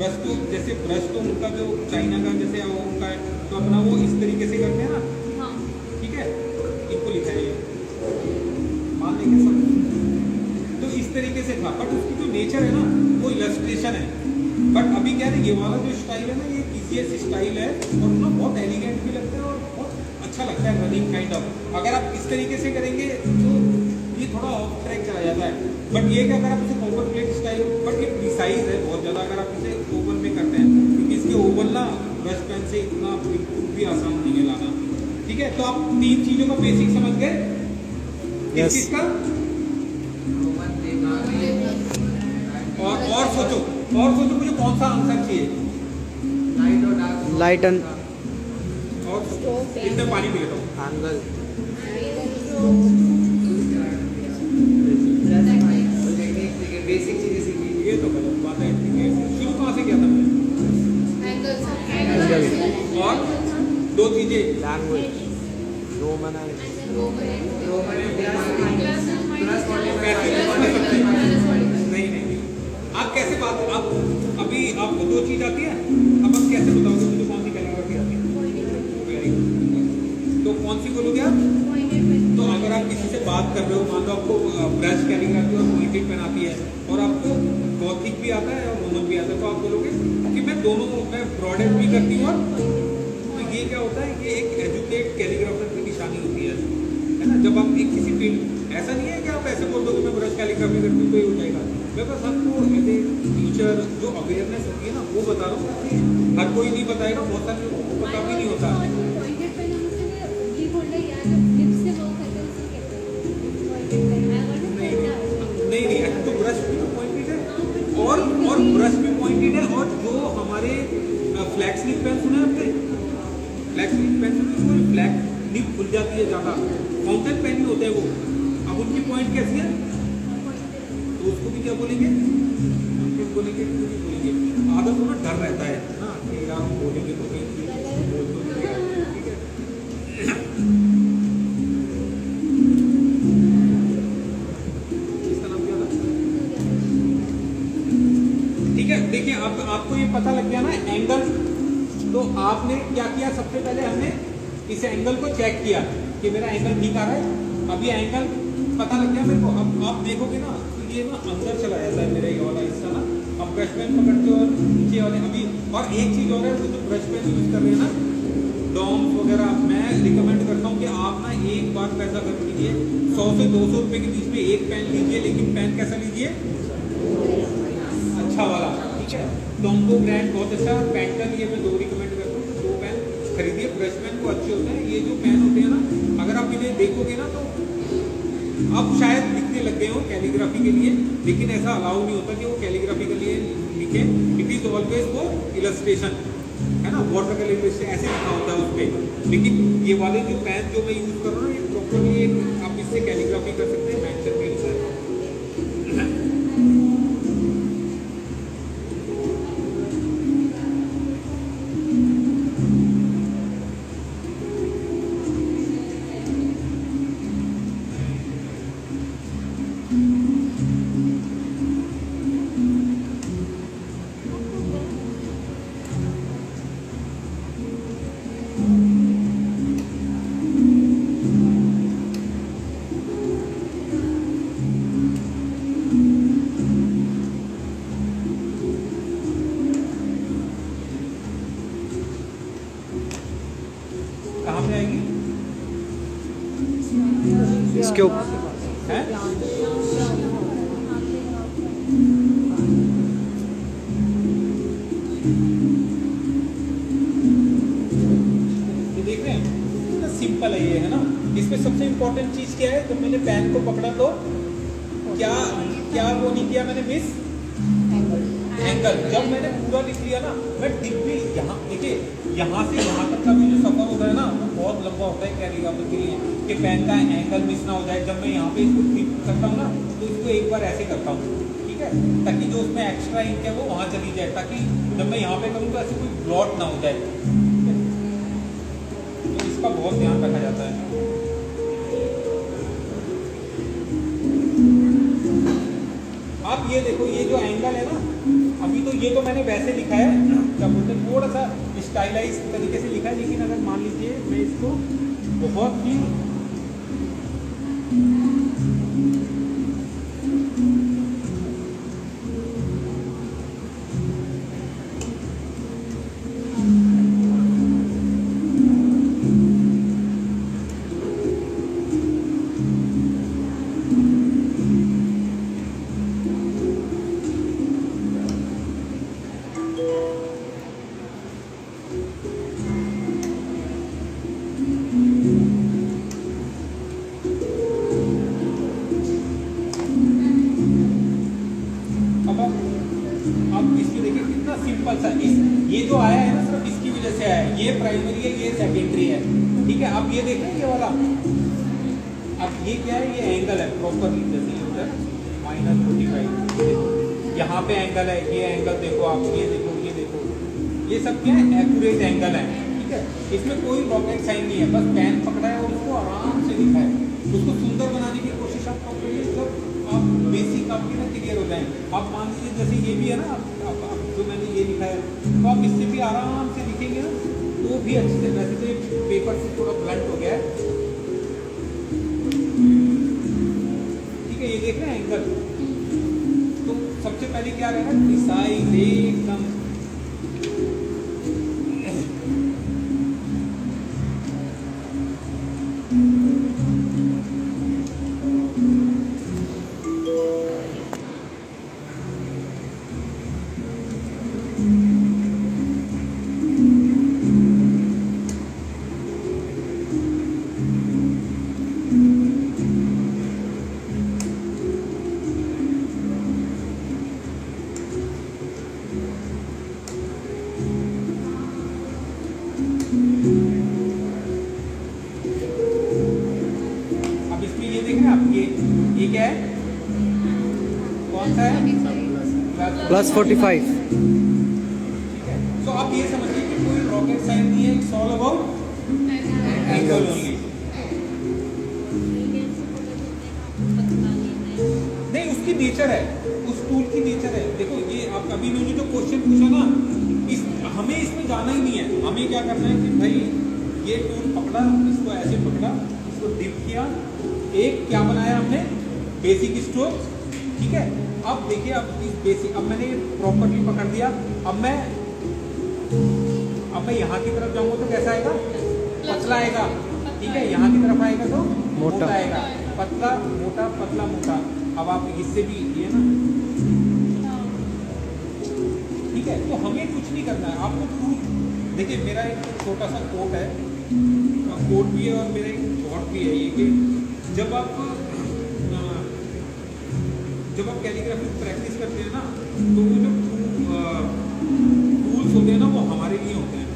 ब्रश तो जैसे ब्रश तो उनका जो चाइना का जैसे वो उनका है, तो अपना वो इस तरीके से करते हैं ना, ठीक है, इनको लिखा है ये मान लेंगे सब, तो इस तरीके से था। बट उसकी जो नेचर है ना वो इलस्ट्रेशन है। बट अभी क्या है, ये वाला जो स्टाइल है ना ये इजीएस्ट स्टाइल है, और ना बहुत एलिगेंट भी लगता है और बहुत अच्छा लगता है, रनिंग काइंड ऑफ। अगर आप इस तरीके से करेंगे तो ये थोड़ा ऑफ ट्रैक चला जाता है। बट ये क्या, अगर आप इसे ओवर प्लेट स्टाइल, बट ये प्रिसाइज है बहुत ज़्यादा अगर आप इसे ओवर में करते हैं, क्योंकि इसके ओवर ना ब्रश पेन से इतना बिल्कुल भी आसान नहीं है लाना, ठीक है। तो आप 3 चीज़ों का बेसिक समझ गए, Yes. किस चीज़ का, और सोचो, और सोचो मुझे कौन सा आंसर चाहिए, लाइट और डार्क, Light and और इतना पानी पी लेता हूँ। एंगल, बेसिक चीजें सीखी। ये तो गलत बात है, ठीक है। शुरू कहाँ से किया था मैंने, angle. और 2 चीजें, लैंग्वेज, रोमन एंड नहीं नहीं नहीं, आप कैसे बात, आप अभी आपको 2 चीज आती है, अब आप कैसे बताओगे मुझे कौन सी कैलीग्राफी आती है, वेरी गुड। तो कौन सी बोलोगे आप, तो अगर आप किसी से बात कर रहे हो, मान लो आपको ब्रश कैलीग्राफी और पॉइंटेड पेन आती है और आपको गॉथिक भी आता है और रोमन भी आता है, तो आप बोलोगे कि मैं दोनों, मैं ब्रॉडेड भी करती हूँ। और तो ये क्या होता है, ये एक एजुकेट कैलीग्राफर की निशानी होती है ना। जब आप एक किसी फील्ड, ऐसा नहीं है कि आप ऐसे बोल दो कि मैं ब्रश कैलीग्राफी करती हूँ तो ये हो जाएगा। मैं बस आपको एज ए टीचर जो अवेयरनेस होती है ना वो बता रहा हूँ कि हर कोई नहीं बताएगा, बहुत सारे लोगों को पता भी नहीं होता। नहीं नहीं, ऐसे तो ब्रश भी पॉइंटेड है और ब्रश भी पॉइंटेड है, और जो हमारे फ्लैक्स निप पेन सुने आपने, फ्लैक्स निप पेन सुने, उसको फ्लैक्स निप खुल जाती है ज़्यादा, फाउंटेन पेन ही होते हैं वो। अब उनकी पॉइंट कैसी है, तो उसको भी क्या बोलेंगे, उनको बोलेंगे, बोलेंगे आदत को ना डर रहता है ना कि यार हम बोलेंगे तो कहीं बोल तो नहीं देगा, ठीक है। इसका नाम क्या था, ठीक है। देखिए अब आपको ये पता लग गया ना एंगल, तो आपने क्या किया, सबसे पहले हमने इस एंगल को चेक किया कि मेरा एंगल ठीक आ रहा है। अब ये एंगल पता लग गया मेरे को, अब आप देखोगे ना तो ये ना अंदर चला जाता है मेरा ये वाला हिस्सा ना। अब ब्रश पेन पकड़ते हो और नीचे वाले, अभी और एक चीज़ और है, वो जो ब्रश पेन यूज कर रहे हैं ना डॉम्स वगैरह, मैं रिकमेंड करता हूँ कि आप ना एक बार पैसा कर लीजिए, 100 से 200 रुपये के बीच में एक पेन लीजिए, लेकिन पेन कैसा लीजिए, अच्छा वाला, ठीक है। टोम्बो ब्रांड बहुत अच्छा, पेंटन ये मैं 2 रिकमेंड करता हूँ, 2 पेन खरीदिए। ब्रश पेन को अच्छे होते हैं, ये जो पेन होते हैं ना अगर आप इन्हें देखोगे ना तो अब शायद लिखने लग गए हो कैलीग्राफी के लिए, लेकिन ऐसा अलाउ नहीं होता कि वो कैलीग्राफी के लिए लिखे। इट इज ऑलवेज वो इलस्ट्रेशन, है ना, वाटर कलर इलस्ट्रेशन ऐसे लिखा होता है उस पर। लेकिन ये वाले जो पेन जो मैं यूज़ कर रहा हूँ ये प्रॉपरली आप इससे कैलीग्राफी कर सकते हैं, मेंशन भी होता है। क्यूब है। ये देख रहे हैं कितना सिंपल है ये, है ना। इसमें सबसे इम्पोर्टेंट चीज क्या है, जब मैंने पेन को पकड़ा तो क्या क्या वो नहीं किया मैंने मिस एंगल। जब मैंने पूरा लिख लिया ना, मैं टिप भी यहाँ देखिए, यहाँ से यहाँ तक का भी जो सफर होता है ना वो बहुत लंबा होता है कैलीग्राफर के लिए, कि पेन का एंगल मिस ना हो जाए। जब मैं यहाँ पे इसको टिप करता हूँ ना तो इसको एक बार ऐसे करता हूँ, ठीक है, ताकि जो उसमें एक्स्ट्रा इंक है वो वहाँ चली जाए, ताकि जब मैं यहाँ पे करूँ तो ऐसे कोई ब्लॉट ना हो जाए। तो इसका बहुत ध्यान रखा जाता है। आप ये देखो, ये जो एंगल है ना, अभी तो ये तो मैंने वैसे लिखा है, क्या बोलते हैं, थोड़ा सा स्टाइलाइज तरीके से लिखा है, लेकिन अगर मान लीजिए मैं इसको बहुत ही अब इसकी देखिए कितना सिंपल सा, ये जो आया है ना सिर्फ इसकी वजह से आया है। ये प्राइमरी है, ये सेकेंडरी है, ठीक है। अब ये देखें ये वाला, अब ये क्या है, ये एंगल है प्रॉपरली, जैसे ये होता है -45, यहाँ पे एंगल है, ये एंगल देखो आप, ये देखो, ये देखो, ये सब क्या है, एक्यूरेट एंगल है, ठीक है। इसमें कोई रॉकेट साइन नहीं है, बस पेन पकड़ा है और उसको आराम से लिखा है। उसको सुंदर बनाने की कोशिश आप करोगे, जब आप बेसिक आपकी ना क्लियर हो जाए। आप मान लीजिए जैसे ये भी है ना, अब जो मैंने ये लिखा है, तो आप इससे भी आराम से लिखेंगे ना तो भी अच्छे से। वैसे तो ये पेपर से थोड़ा ब्लंट हो गया है, ठीक है। ये देख रहे हैं एंगल, तो सबसे पहले क्या रहेगा, प्रिसाइज एकदम। अब इसमें ये देख रहे हैं आप, ये क्या है, कौन सा है, +45। ठीक है। तो आप ये समझिए कि कोई रॉकेट साइन नहीं है, it's all about angle only. नहीं, उसकी नेचर है, उस टूल की नेचर है। देखो ये आप अभी मैंने जो क्वेश्चन पूछा ना, हमें इसमें जाना ही नहीं है। हमें क्या करना है कि भाई ये टूल पकड़ा, इसको ऐसे पकड़ा, इसको डिप किया, एक क्या बनाया हमने, बेसिक स्ट्रोक, ठीक है। अब देखिए, अब इस बेसिक, अब मैंने प्रॉपरली पकड़ दिया। अब मैं यहाँ की तरफ जाऊंगा तो कैसा आएगा, पतला आएगा, ठीक है। यहाँ की तरफ आएगा तो मोटा आएगा, पतला मोटा, पतला मोटा। अब आप इससे भी ये ना, ठीक है। तो हमें कुछ नहीं करना है, आपको टूल देखिए। मेरा एक छोटा सा कोट है, कोट भी है, और मेरा एक थॉट भी है ये, कि जब आप कैलीग्राफी प्रैक्टिस करते हैं ना, तो वो जो टूल्स होते हैं ना वो हमारे लिए होते हैं,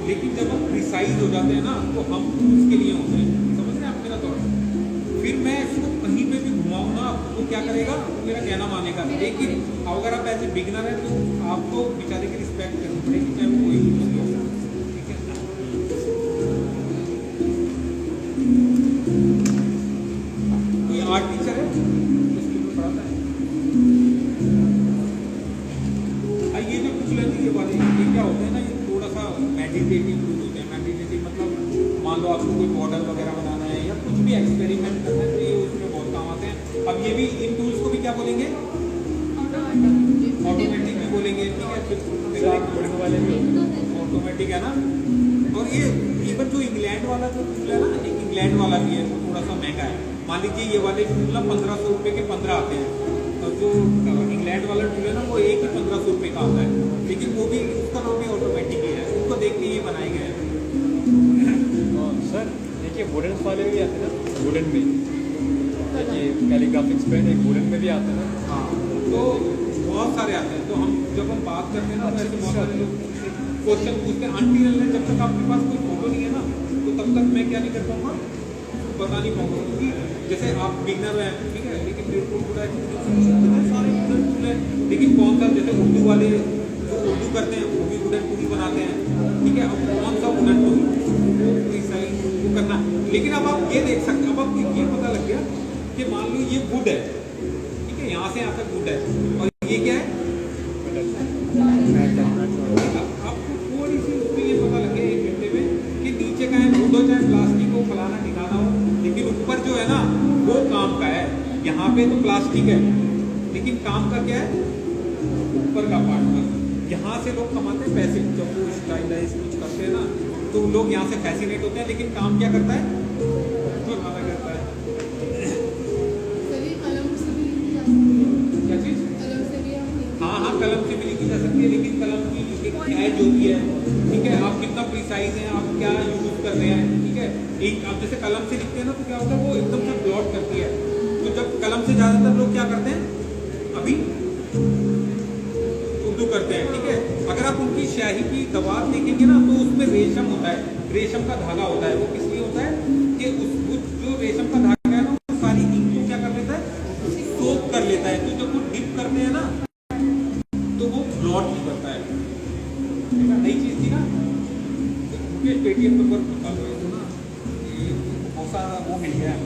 लेकिन जब हम प्रिसाइज हो जाते हैं ना तो हम टूल्स के लिए होते हैं। समझ रहे हैं आप मेरा थॉट। फिर मैं इसको कहीं पे भी घुमाऊँ ना, वो क्या करेगा, वो मेरा कहना मानेगा। लेकिन अगर आप ऐसे बिगनर हैं तो आपको बेचारे की रिस्पेक्ट करनी पड़ेगी, चाहे वो कोई भी हो, ठीक है। कोई आर्ट टीचर है पढ़ाता है, ये जो टूल है ये वाले, ये क्या होते हैं ना, ये थोड़ा सा मेडिटेटिव टूल होते हैं। मेडिटेटिव मतलब मान लो आपको कोई मॉडल वगैरह बनाना है या कुछ भी एक्सपेरिमेंट करना है, तो ये उसमें बहुत काम आते हैं। अब ये भी, इन टूल्स को भी क्या बोलेंगे, ऑटोमेटिक भी बोलेंगे, ठीक है। फिर वाले भी ऑटोमेटिक है ना। और ये इवन जो इंग्लैंड वाला जो टूल है ना, एक इंग्लैंड वाला भी है, वो थोड़ा सा महंगा है, मान लीजिए ये वाले टूल ना 1500 रुपये के 15 आते हैं, और जो इंग्लैंड वाला टूल है ना वो एक ही 1500 रुपये का आता है, लेकिन वो भी उसका नाम भी ऑटोमेटिक ही है, उसको देख के ये बनाए गए हैं। सर देखिए वुडन वाले भी आते हैं ना, वुडन में देखिए कैलीग्राफिक्स पेन एक वुडन में भी आते हैं ना। हाँ, तो बहुत सारे आते हैं। तो हम जब हम बात करते हैं ना, तो ऐसे बहुत सारे लोग क्वेश्चन पूछते हैं, अनटिल जब तक आपके पास कोई फोटो नहीं है ना, तो तब तक मैं क्या नहीं कर पाऊँगा, बता नहीं पाऊँगा। क्योंकि जैसे आप बिगनर हैं, ठीक है, लेकिन मेरे को पूरा इतने सारे वुडन टूल है, लेकिन कौन सा, जैसे उर्दू वाले जो उर्दू करते हैं वो भी वुडन टूल बनाते हैं, ठीक है। अब कौन सा वुडन टूल वो करना, लेकिन अब आप ये देख सकते, अब आपको ये पता लग गया कि मान लो ये वुड है, ठीक है, यहाँ से यहाँ तक वुड है, और ये क्या है, आपको थोड़ी सी उसमें ये पता लग गया एक घंटे में कि नीचे का है वुड हो चाहे प्लास्टिक हो, फलाना ठिकाना हो, लेकिन ऊपर जो है ना वो काम का है। यहाँ पे तो प्लास्टिक है, लेकिन काम का क्या है, ऊपर का पार्ट का। यहाँ से लोग कमाते हैं पैसे, जब वो स्टाइलाइज कुछ करते हैं ना, तो लोग यहाँ से फैसिनेट होते हैं, लेकिन काम क्या करता है, फलाना करता है। क्या चीज़? हाँ हाँ, कलम से भी लिखी जा सकती है, लेकिन कलम की एक एज होती है, ठीक है, आप कितना प्रिसाइज हैं, आप क्या यूज कर रहे हैं, ठीक है। एक आप जैसे कलम से लिखते हैं ना, तो क्या होता है वो एकदम से ब्लॉट करती है, तो जब कलम से ज़्यादातर लोग क्या करते हैं, अभी उर्दू करते हैं, ठीक है। अगर आप उनकी स्याही की दवात देखेंगे ना, तो उसमें रेशम होता है, रेशम का धागा होता है। वो किस लिए होता है कि उस जो रेशम का धागा है ना, वो सारी इंक को क्या कर लेता है, सोख कर लेता है, तो जब वो डिप करते हैं ना, तो वो ब्लॉट नहीं करता है। नई चीज थी ना, मुझे पेटीएम पर बता दो ना, ये बहुत सारा वो मिल गया है।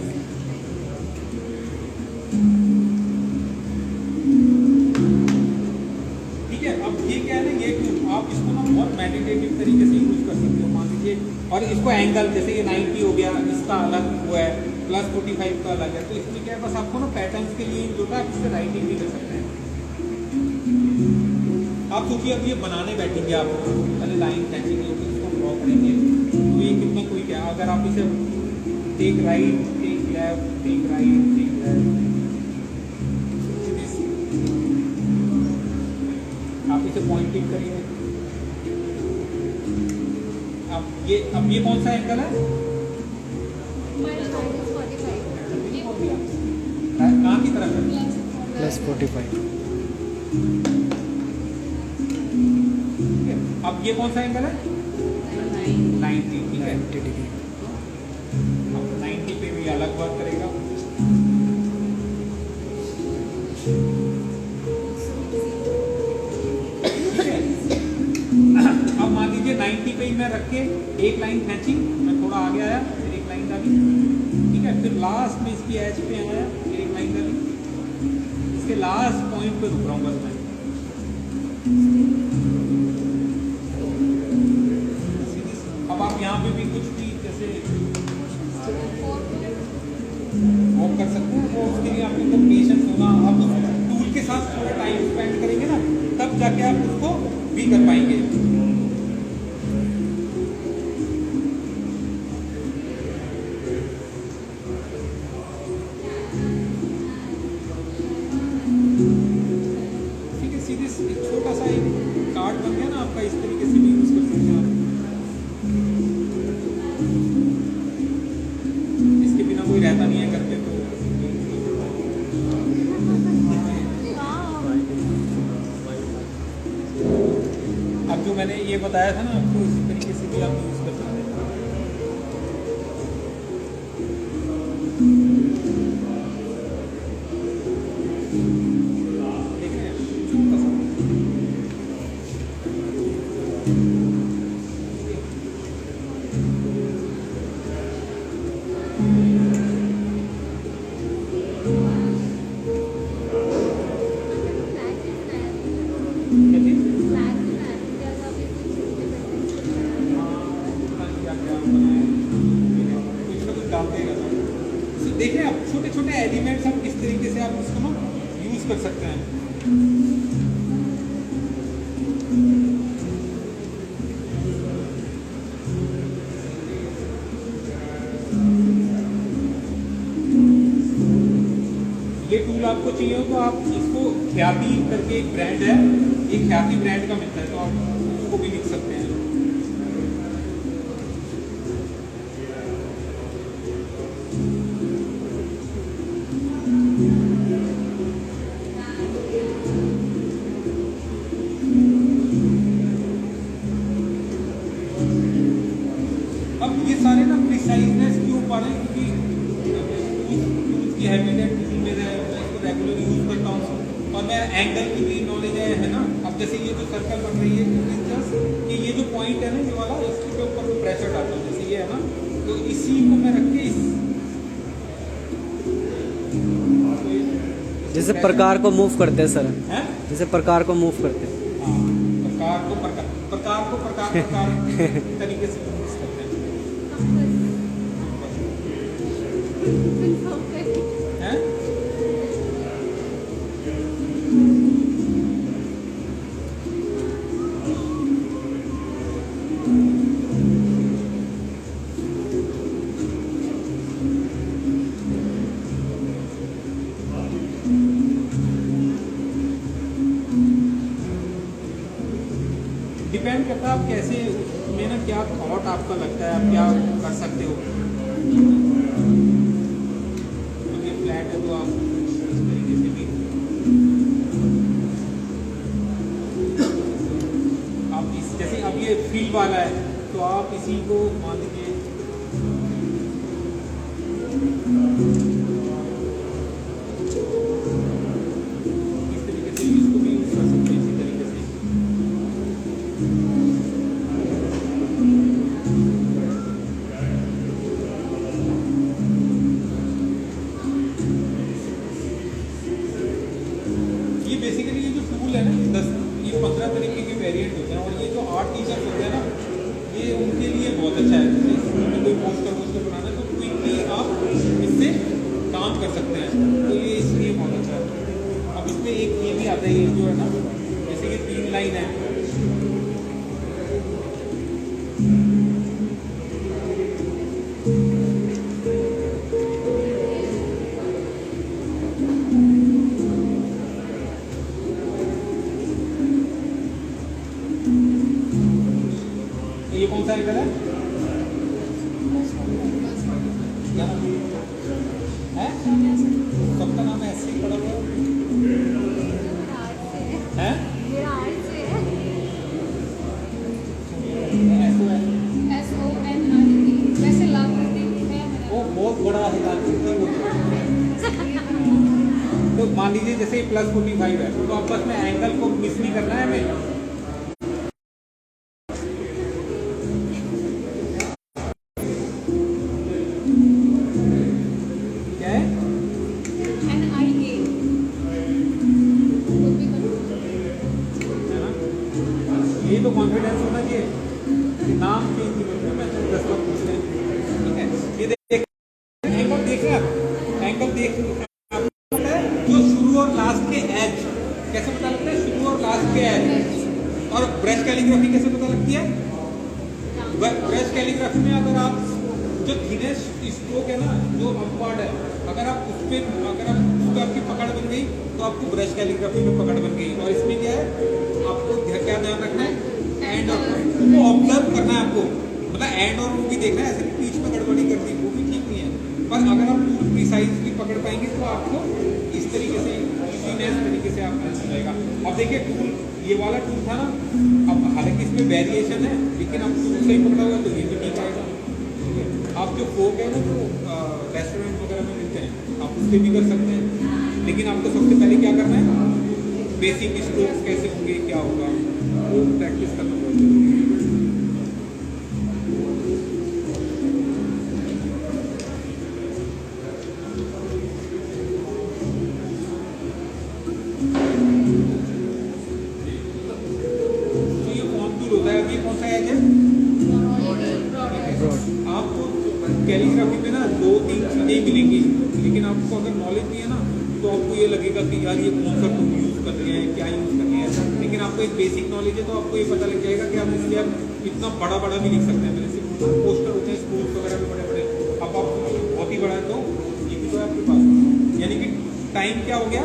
ठीक है, अब ये क्या है ना, ये आप इसको ना बहुत मेडिटेटिव तरीके से यूज कर सकते हो, मान लीजिए। और इसको एंगल, जैसे ये 90 हो गया, इसका अलग वो है, +45 का अलग है, तो इसमें क्या है, बस आपको ना पैटर्न्स के लिए जो है, आप इससे राइटिंग भी कर सकते हैं। आप सोचिए, अब ये बनाने बैठेंगे, आप पहले लाइन खींचेंगे, इसको ड्रॉ करेंगे, तो ये कितना कोई क्या, अगर आप इसे take right, take left, take right, take left, आप इसे पॉइंटिंग करिए। अब ये कौन सा एंगल है, कहाँ की तरफ है, +45। अब ये कौन सा एंगल है, 90, ठीक है। 90 डिग्री। अब 90 पे भी अलग वर्क करेगा। ठीक है, अब मान लीजिए 90 पे ही मैं रख के एक लाइन खींची, मैं थोड़ा आगे आया, फिर एक लाइन डाली, ठीक है, फिर लास्ट में इसकी एज पे आया, फिर एक लाइन डाली, इसके लास्ट पॉइंट पे रुक रहा हूँ बस मैं। अब आप यहाँ पे भी कुछ भी जैसे वो कर सकते हैं, वो उसके लिए आपको तो पेशेंस होना, आप उस टूल के साथ थोड़ा टाइम स्पेंड करेंगे ना, तब जाके आप उसको भी कर पाएंगे। ठीक है, सीधे एक छोटा सा एक कार्ड बन गया ना आपका, इस तरीके से भी यूज कर सकते हैं आप। इसके बिना कोई रहता नहीं है घर पे, तो अब जो मैंने ये बताया था ना आपको, इसी तरीके से भी आप यूज कर सकते हैं। देख रहे हैं, छोटा सा। देखें आप छोटे छोटे एलिमेंट्स हम किस तरीके से आप इसको ना यूज कर सकते हैं। टूल आपको चाहिए हो तो आप इसको ख्याति करके एक ब्रांड है, एक ख्याति ब्रांड का मिलता है, तो आप उसको भी लिख सकते हैं। अब ये सारे ना प्रिसाइजनेस क्यों पा रहे हैं, क्योंकि टूल्स की हैबिट है, टूल मेरा है, मैं इसको रेगुलर यूज करता हूँ और मैं एंगल की भी नॉलेज है ना। अब जैसे ये जो सर्कल बन रही है जस्ट कि ये जो पॉइंट है ना ये वाला, इसके ऊपर मैं प्रेशर डालता हूँ, जैसे ये है ना, तो इसी को मैं रख के जैसे प्रकार को मूव करते हैं सर, हैं? जैसे प्रकार को मूव करते हैं। हाँ, प्रकार तरीके से यूज करते हैं, हैं? डिपेंड करता है आप कैसे में ना, क्या थॉट आपका लगता है, आप क्या कर सकते हो। तो ये फ्लैट है तो आप इस तरीके से भी आप इस, जैसे अब ये फील वाला है तो आप इसी को मान लीजिए इस तरीके से इसको भी यूज कर सकते हैं, इसी तरीके से। ये बेसिकली ये जो टूल है ना, ये 15 तरीके के वेरिएंट होते हैं और ये जो 8 टीचर होते हैं ना, ये उनके लिए बहुत अच्छा है। जैसे स्कूल में कोई पोस्टर बनाना है तो क्विकली आप इससे काम कर सकते हैं, तो ये इसलिए बहुत अच्छा है। अब इसमें एक ये भी आता है, ये जो है ना, जैसे ये 3 लाइन है, ये कौन सा एंगल है? क्या नाम है? सबका नाम ऐसे ही पड़ा हुआ है? वो बहुत बड़ा है, तो मान लीजिए जैसे +45 है तो आपस में एंगल को मिस नहीं करना है हमें। ये तो कॉन्फिडेंस होना चाहिए कि नाम चेंज नहीं करना, मैं 10 बार पूछ रहे हैं, ठीक है। ये देख एंगल देख रहे हैं, एंगल देख जो शुरू और लास्ट के एज, कैसे पता लगता है शुरू और लास्ट के एज। और ब्रश कैलीग्राफी कैसे पता लगती है? ब्रश कैलीग्राफी में अगर आप जो थिनेस्ट स्ट्रोक है ना, जो अपवर्ड है, अगर आप उस पर अगर आपकी पकड़ बन गई तो आपको ब्रश कैलीग्राफी में पकड़ बन गई। और इसमें क्या है, आपको क्या ध्यान रखना है, एंड और वो ऑब्जर्व करना है आपको, मतलब एंड और वो भी देखना है, ऐसे बीच में गड़बड़ी कर दी वो भी ठीक नहीं है। पर अगर आप पूरी प्रिसाइजली पकड़ पाएंगे तो आपको इस तरीके से इजीनेस तरीके से आपको मिल जाएगा। अब देखिए टूल, ये वाला टूल था ना, अब हालांकि इसमें वेरिएशन है लेकिन आप टूल सही पकड़ा हुआ तो ये भी ठीक आएगा। आप जो फोक है ना, जो रेस्टोरेंट वगैरह में मिलते हैं, आप उससे भी कर सकते हैं, लेकिन आपको सबसे पहले क्या करना है, बेसिक स्ट्रोक्स कैसे होंगे, क्या होगा, वो प्रैक्टिस करना बहुत जरूरी है। तो ये कॉन्टूर होता है, अब ये कौन सा एज है? आपको कैलीग्राफी में ना 2-3 चीज़ें मिलेंगी, लेकिन आपको अगर नॉलेज नहीं है ना तो आपको ये लगेगा कि यार ये कौन सा टूल यूज़ कर रहे हैं, क्या यूज़ कर रहे हैं। लेकिन आपको एक बेसिक नॉलेज है तो आपको ये पता लग जाएगा कि आप इसलिए आप इतना बड़ा बड़ा भी लिख सकते हैं। जैसे पोस्टर होते हैं स्कूल वगैरह में बड़े बड़े, अब आप बहुत ही बड़ा है तो ये भी तो है आपके पास, यानी कि टाइम क्या हो गया,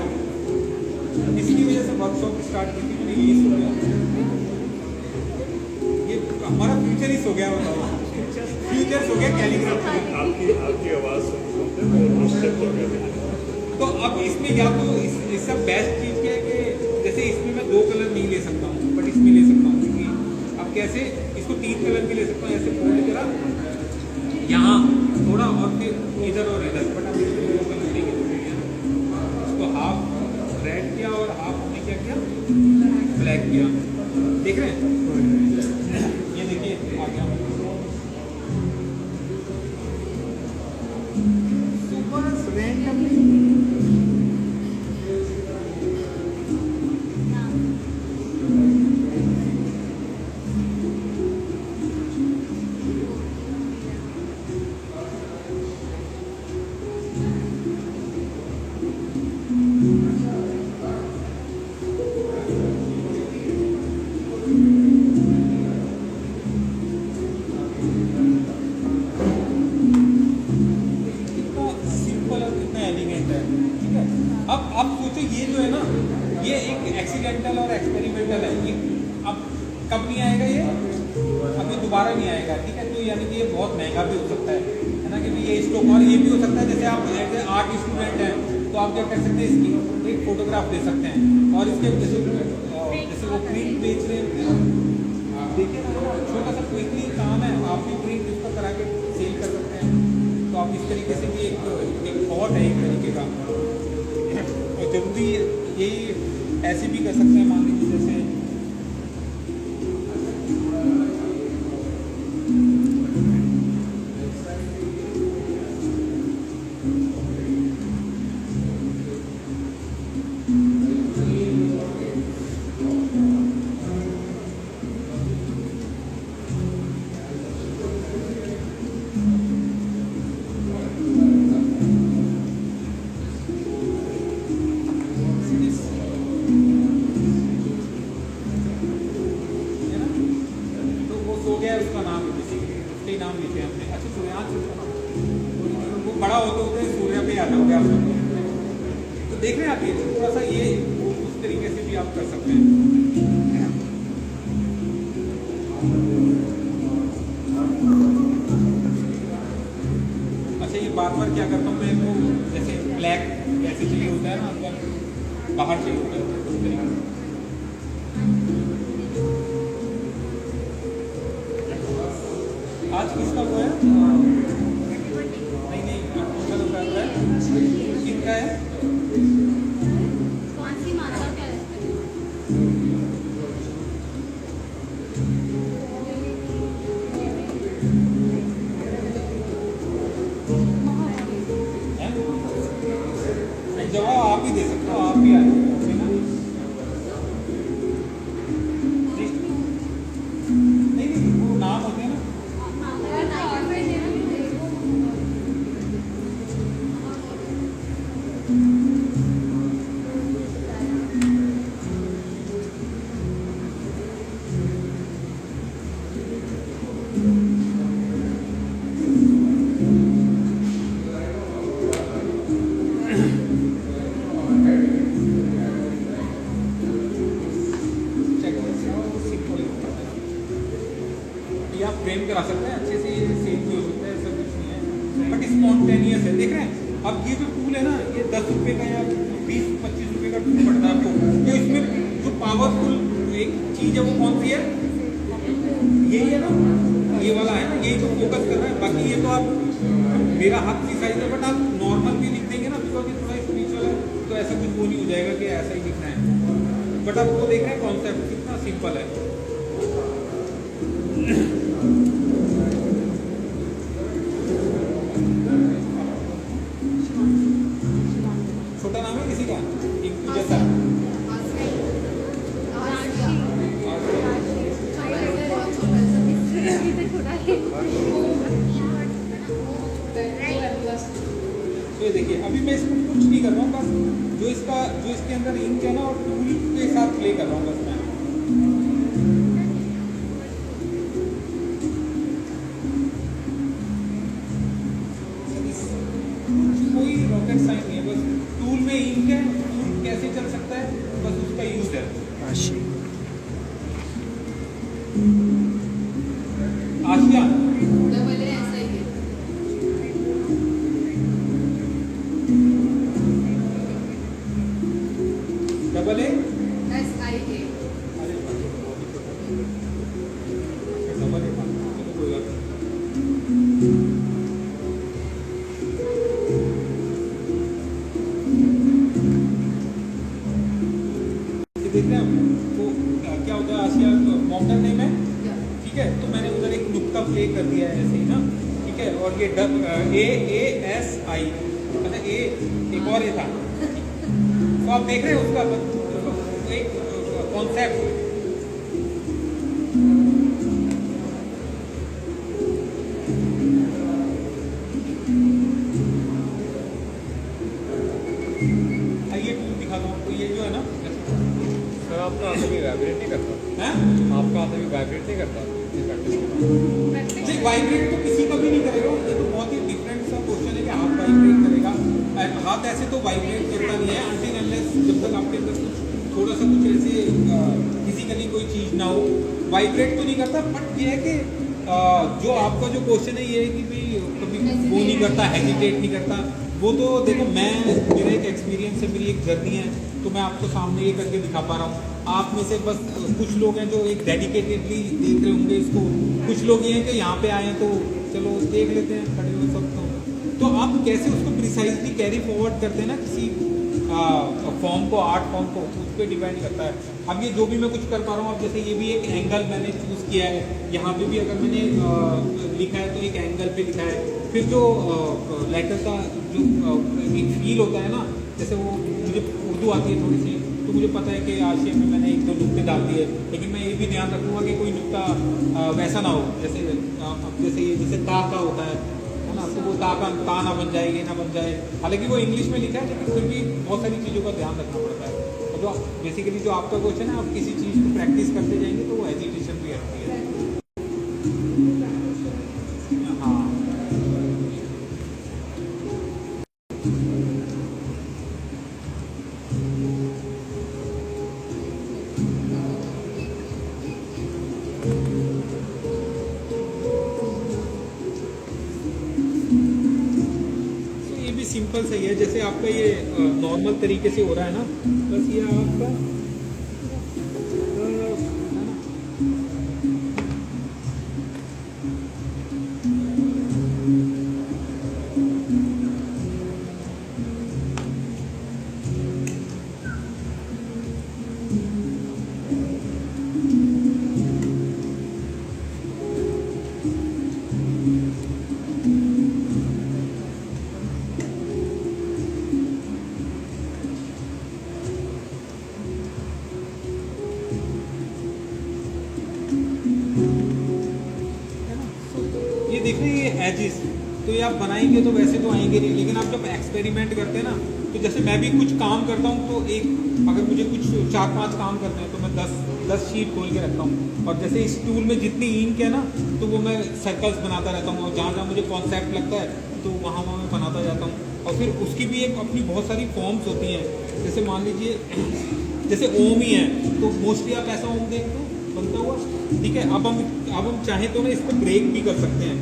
इसकी वजह से वर्कशॉप स्टार्ट की थी मैंने, ये सो गया, ये हमारा फ्यूचर ही सो गया, बताओ फ्यूचर सो गया कैलीग्राफी। आपकी आवाज़ सुनते हैं स्टेप हो गया। तो अब इसमें या तो इसका बेस्ट चीज़ क्या है कि जैसे इसमें मैं 2 कलर नहीं ले सकता हूँ, बट इसमें ले सकता हूँ, क्योंकि अब कैसे इसको 3 कलर भी ले सकता हूँ, ऐसे फोल्ड करा यहाँ थोड़ा और फिर इधर और इधर, बट अब इसको 2 कलर लेके इसको हाफ रेड किया और हाफ हमने क्या किया, ब्लैक किया, देख रहे हैं, ये देखिए आ गया सुपर रैंडमली। सिंपल और कितना एलिगेंट है, ठीक है। अब आप सोचो ये जो है ना, ये एक एक्सीडेंटल और एक्सपेरिमेंटल है, ये अब कब नहीं आएगा, ये अभी दोबारा नहीं आएगा, ठीक है। तो यानी कि ये बहुत महंगा भी हो सकता है ना, कि ये स्टॉक, और ये भी हो सकता है जैसे आप एज ए आर्ट स्टूडेंट हैं तो आप क्या कर सकते हैं, इसकी एक फोटोग्राफ ले सकते हैं, और इसके जैसे वो प्रिंट बेच रहे हैं, देखिए ना छोटा सा क्विकली काम है, आप भी प्रिंट इसको करा के सेल कर सकते हैं। तो आप इस तरीके से भी एक थॉट है एक तरीके का, और जरूरी यही ऐसे भी कर सकते हैं, मान लीजिए जैसे उसका नाम उसके नाम लिखे हमने। अच्छा सूर्यांश वो बड़ा होते होते सूर्य पे आता हो गया, तो देख रहे हैं आप, ये थोड़ा सा ये उस तरीके से भी आप कर सकते हैं। अच्छा ये बार बार क्या करता हूँ मैं, वो जैसे ब्लैक ऐसे चाहिए होता है ना, अंदर बाहर चाहिए होता है, उस तरीके से। आज किसका वो है? नहीं नहीं, आपका तो कर रहा है, किसका है? कौन सी माता क्या है? नहीं, जवाब आप ही दे सकते हो, आप ही आ जाओ। नहीं नहीं, वो नाम होते हैं ना, आप फ्रेम करा सकते हैं अच्छे से, ये सेम भी हो सकता है, ऐसा कुछ नहीं है, बट स्पॉन्टेनियस है। देख रहे हैं अब ये जो टूल है ना, ये 10 रुपये का या 20-25 रुपये का टूल पड़ता है आपको, तो इसमें जो पावरफुल एक चीज़ है वो कौन सी है, यही है ना, ये वाला है ना, यही तो फोकस कर रहा है। बाकी ये तो आप मेरा हाथ की साइज है, बट आप नॉर्मल भी लिख देंगे ना, बिकॉज ये थोड़ा स्पिरिचुअल है, तो ऐसा कुछ वो नहीं हो जाएगा कि ऐसा ही लिखना है। बट आप वो देख रहे हैं कॉन्सेप्ट कितना सिंपल है। छोटा नाम है किसी का, एक जैसा तो ये देखिए, अभी मैं इसमें कुछ नहीं कर रहा हूँ, बस जो इसके अंदर इंक है ना, और टूल के साथ प्ले कर रहा हूँ बस मैं। कोई रॉकेट साइंस नहीं है, बस टूल में इंक आशिया डबल ए ऐसा ही है। Double A SIA। Double A था, चलो कोई बात नहीं। ये देख रहे हैं आप? तो क्या होता है आशिया मॉडर्न नेम है, ठीक है। तो मैंने उधर एक नुक्ता प्ले कर दिया है ऐसे ही ना, ठीक है। और ये AASI, अच्छा ए एक और ये था। तो आप देख रहे हैं उसका एक कॉन्सेप्ट। ये टूल दिखाता हूँ आपको, ये जो है ना, सर आपका हाथ अभी वाइब्रेट नहीं करता, है आपका हाथ अभी वाइब्रेट नहीं करता ये प्रैक्टिस के बाद? नहीं, वाइब्रेट तो किसी का भी नहीं करेगा। ये तो बहुत ही डिफरेंट सा क्वेश्चन है कि हाथ वाइब्रेट करेगा। हाथ ऐसे तो वाइब्रेट करता नहीं है अनटिल अनलेस जब तक आपके अंदर कुछ थोड़ा सा कुछ ऐसे फिजिकली कोई चीज़ ना हो, वाइब्रेट तो नहीं करता। बट ये है कि जो आपका जो क्वेश्चन है ये है कि भाई कभी वो नहीं करता, हेजिटेट नहीं करता। वो तो देखो, मेरा एक एक्सपीरियंस है, मेरी एक जर्नी है, तो मैं आपको सामने ये करके दिखा पा रहा हूँ। आप में से बस कुछ लोग हैं जो एक डेडिकेटेडली देख रहे होंगे इसको, कुछ लोग ये हैं कि यहाँ पे आए हैं तो चलो देख लेते हैं खड़े हुए सब। तो आप कैसे उसको प्रिसाइजली कैरी फॉरवर्ड करते हैं ना किसी फॉर्म को, आर्ट फॉर्म को, उस पर डिपेंड करता है। अब ये जो भी मैं कुछ कर पा रहा हूँ, अब जैसे ये भी एक एंगल मैंने चूज़ किया है, यहाँ पे भी अगर मैंने लिखा है तो एक एंगल पे लिखा है। फिर जो लेटर का जो एक फील होता है ना, जैसे वो मुझे उर्दू आती है थोड़ी सी, तो मुझे पता है कि आशिया में मैंने एक दो नुक्ते डाल दिए, लेकिन मैं ये भी ध्यान रखूँगा कि कोई नुक्ता वैसा ना हो, जैसे ये जैसे ता का होता है ना, तो वो ता ना बन जाए, ये ना बन जाए। हालांकि वो इंग्लिश में लिखा है, लेकिन फिर भी बहुत सारी चीज़ों का ध्यान रखना पड़ता है। और जो बेसिकली जो आपका क्वेश्चन है, आप किसी चीज़ को प्रैक्टिस करते जाएंगे तो वो एजिटेशन भी आती है। हाँ, तो ये भी सिंपल सही है। जैसे आपका ये नॉर्मल तरीके से हो रहा है ना, बस ये आपका है ना। ये देख रहे हैं, ये एजिस तो ये आप बनाएंगे तो वैसे तो आएंगे नहीं, लेकिन आप जब एक्सपेरिमेंट करते हैं ना, तो जैसे मैं भी कुछ काम करता हूँ तो एक अगर मुझे कुछ 4-5 काम करते हैं तो मैं 10 शीट खोल के रखता हूँ। और जैसे इस टूल में जितनी इंक है ना, तो वो मैं सर्कल्स बनाता रहता हूँ, और जहाँ जहाँ मुझे कॉन्सेप्ट लगता है तो वहाँ वहाँ मैं बनाता जाता हूँ। और फिर उसकी भी एक अपनी बहुत सारी फॉर्म्स होती हैं। जैसे मान लीजिए जैसे ओम ही है, तो मोस्टली आप ऐसा ओम देख दो बनता हुआ, ठीक है। अब हम चाहें तो ना इसको ब्रेक भी कर सकते हैं।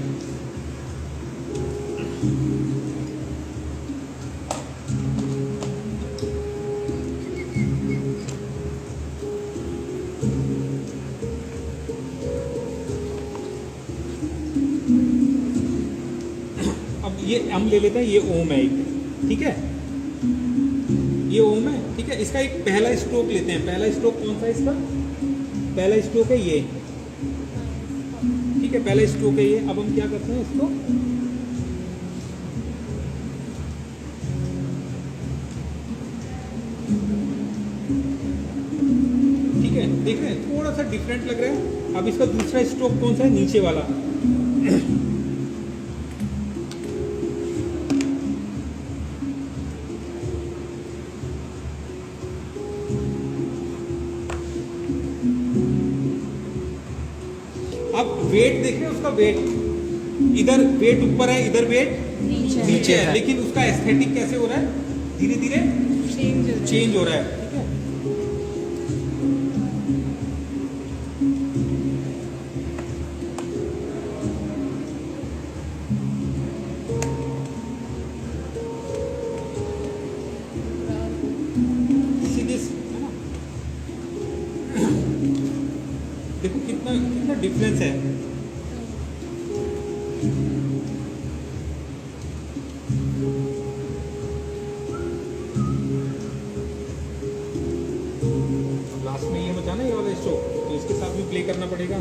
अब ये हम ले लेते हैं, ये ओम है एक, ठीक है, ये ओम है, ठीक है। इसका एक पहला स्ट्रोक लेते हैं। पहला स्ट्रोक कौन सा है इसका? पहला स्ट्रोक है ये, ठीक है, पहला स्ट्रोक है ये। अब हम क्या करते हैं इसको, ठीक है, देख रहे हैं थोड़ा सा डिफरेंट लग रहा है। अब इसका दूसरा स्ट्रोक कौन सा है? नीचे वाला। अब वेट देख रहे हैं, उसका वेट, इधर वेट ऊपर है, इधर वेट नीचे है, लेकिन उसका एस्थेटिक कैसे हो रहा है? धीरे धीरे चेंज हो रहा है, ठीक है। देखो कितना कितना डिफरेंस है। लास्ट में ये बचा ना ये वाला स्ट्रोक, तो इसके साथ भी प्ले करना पड़ेगा।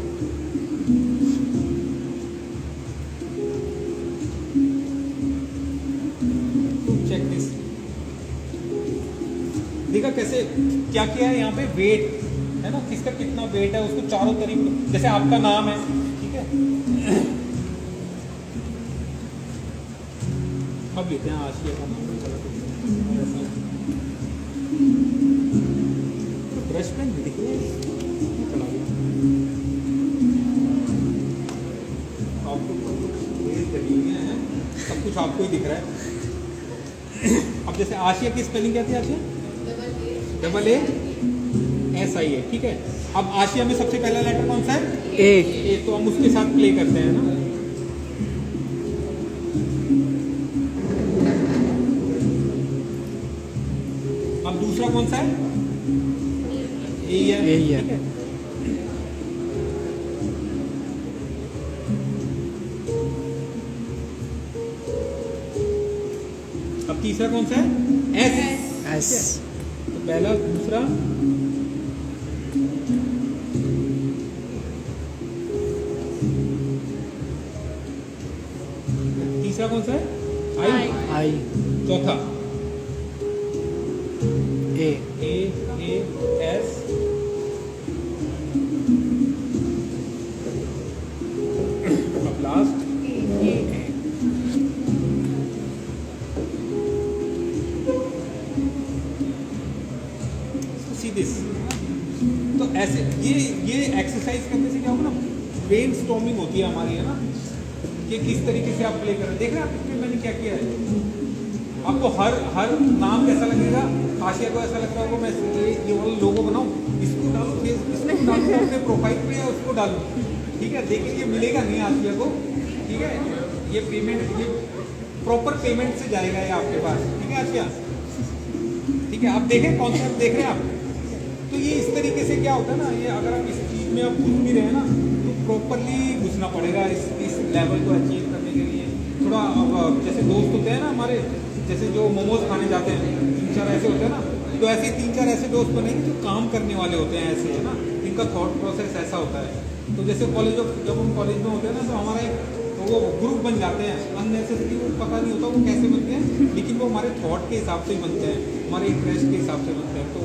चेक दिस, देखा कैसे क्या किया है यहाँ पे, वेट है ना, किसका कितना वेट है उसको चारों तरीके, जैसे आपका नाम है, ठीक है। अब लेते हैं आशिया का नाम, ब्रश पेन भी दिख रही है, चला गया आपको, ये दलीलें हैं, सब कुछ आपको ही दिख रहा है। अब जैसे आशिया की स्पेलिंग क्या थी, आशिया डबल ASIA, ठीक है। अब आशिया में सबसे पहला लेटर कौन सा है, ए। तो हम उसके साथ प्ले करते हैं ना। अब दूसरा कौन सा है, ए है, ए ही है। ठीक है। अब तीसरा कौन सा है, एस। एस। तो पहला, दूसरा, तीसरा कौन सा है, आई। आई। चौथा ए। एस। अब लास्ट सी दिस। तो ऐसे ये एक्सरसाइज करने से क्या होगा ना, ब्रेन स्टॉर्मिंग होती है हमारी, है ना, कि किस तरीके से आप प्ले कर रहे हैं। देख रहे हैं आप इसमें मैंने क्या किया है, आपको हर नाम कैसा लगेगा, आशिया को ऐसा लग रहा होगा मैं ये वाला लोगो बनाऊं, इसको डालूं, इसको डालूं अपने प्रोफाइल पे या उसको डालूं, ठीक है। देखिए ये मिलेगा नहीं आशिया को, ठीक है, ये पेमेंट, ये प्रॉपर पेमेंट से जाएगा ये आपके पास, ठीक है आशिया, ठीक है। आप देखें कॉन्सेप्ट देख रहे हैं आप, तो ये इस तरीके से क्या होता है ना, ये अगर आप इस चीज़ में आप घुस भी रहे हैं ना, तो प्रॉपरली घुसना पड़ेगा इस लेवल को अचीव करने के लिए। थोड़ा जैसे दोस्त होते हैं ना हमारे, जैसे जो मोमोज खाने जाते हैं, 3-4 ऐसे होते हैं ना, तो ऐसे 3-4 ऐसे दोस्त बनेंगे जो काम करने वाले होते हैं, ऐसे है ना, इनका थॉट प्रोसेस ऐसा होता है। तो जैसे जब हम कॉलेज में होते हैं ना, तो हमारा एक वो ग्रुप बन जाते हैं, अननेसेसरी वो पता नहीं होता वो कैसे बनते हैं, लेकिन वो हमारे थॉट के हिसाब से ही बनते हैं, हमारे इंटरेस्ट के हिसाब से बनते हैं। तो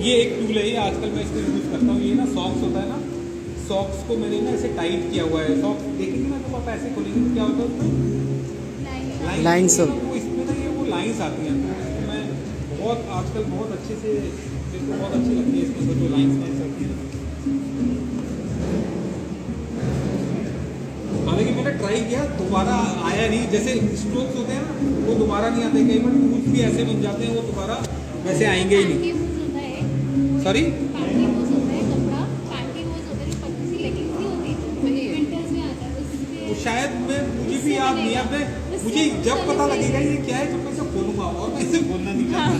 ये एक टूल है, ये आजकल मैं इसको यूज़ करता हूँ। ये ना सॉक्स होता है ना, सॉक्स को मैंने ना ऐसे टाइट किया हुआ है। सॉक्स देखेंगे ना, जब आप ऐसे खोलेंगे तो क्या होता है उसमें लाइन्स। वो इसमें ना ये वो लाइन्स आती हैं, तो मैं बहुत आजकल बहुत अच्छे से, मेरे को बहुत अच्छी लगती है इसमें जो लाइन्स आती हैं। हालांकि मैंने ट्राई किया, दोबारा आया नहीं। जैसे स्ट्रोक्स होते हैं ना, वो दोबारा नहीं आते, कई बार टूल्स भी ऐसे बन जाते हैं वो दोबारा वैसे आएंगे ही नहीं। सॉरी, वो शायद मुझे भी याद नहीं है, मुझे जब पता लगेगा ये क्या है जब मैं इसे खोलूंगा, और मैं इसे बोलना नहीं चाहता।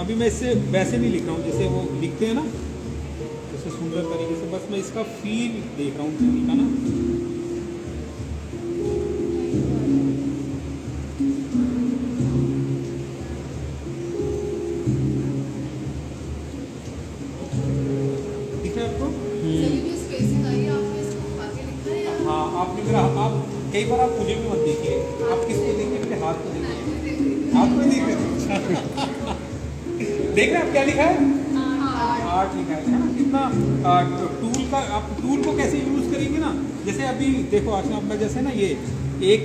अभी मैं इससे वैसे नहीं लिख रहा हूँ जैसे वो लिखते हैं ना, जैसे सुंदर तरीके से, बस मैं इसका फील देख रहा हूँ मूवी का ना। दिख रहा है आपको? हाँ, आपने मेरा, आप कई बार आप मुझे भी मत देखिए, आप किसको देखिए, मेरे हाथ को देखिए, हाथ को देख रहे देख रहे हैं आप क्या लिखा है, आर्ट लिखा है ना। कितना टूल का, आप टूल को कैसे यूज करेंगे ना, जैसे अभी देखो आज अपना जैसे ना ये एक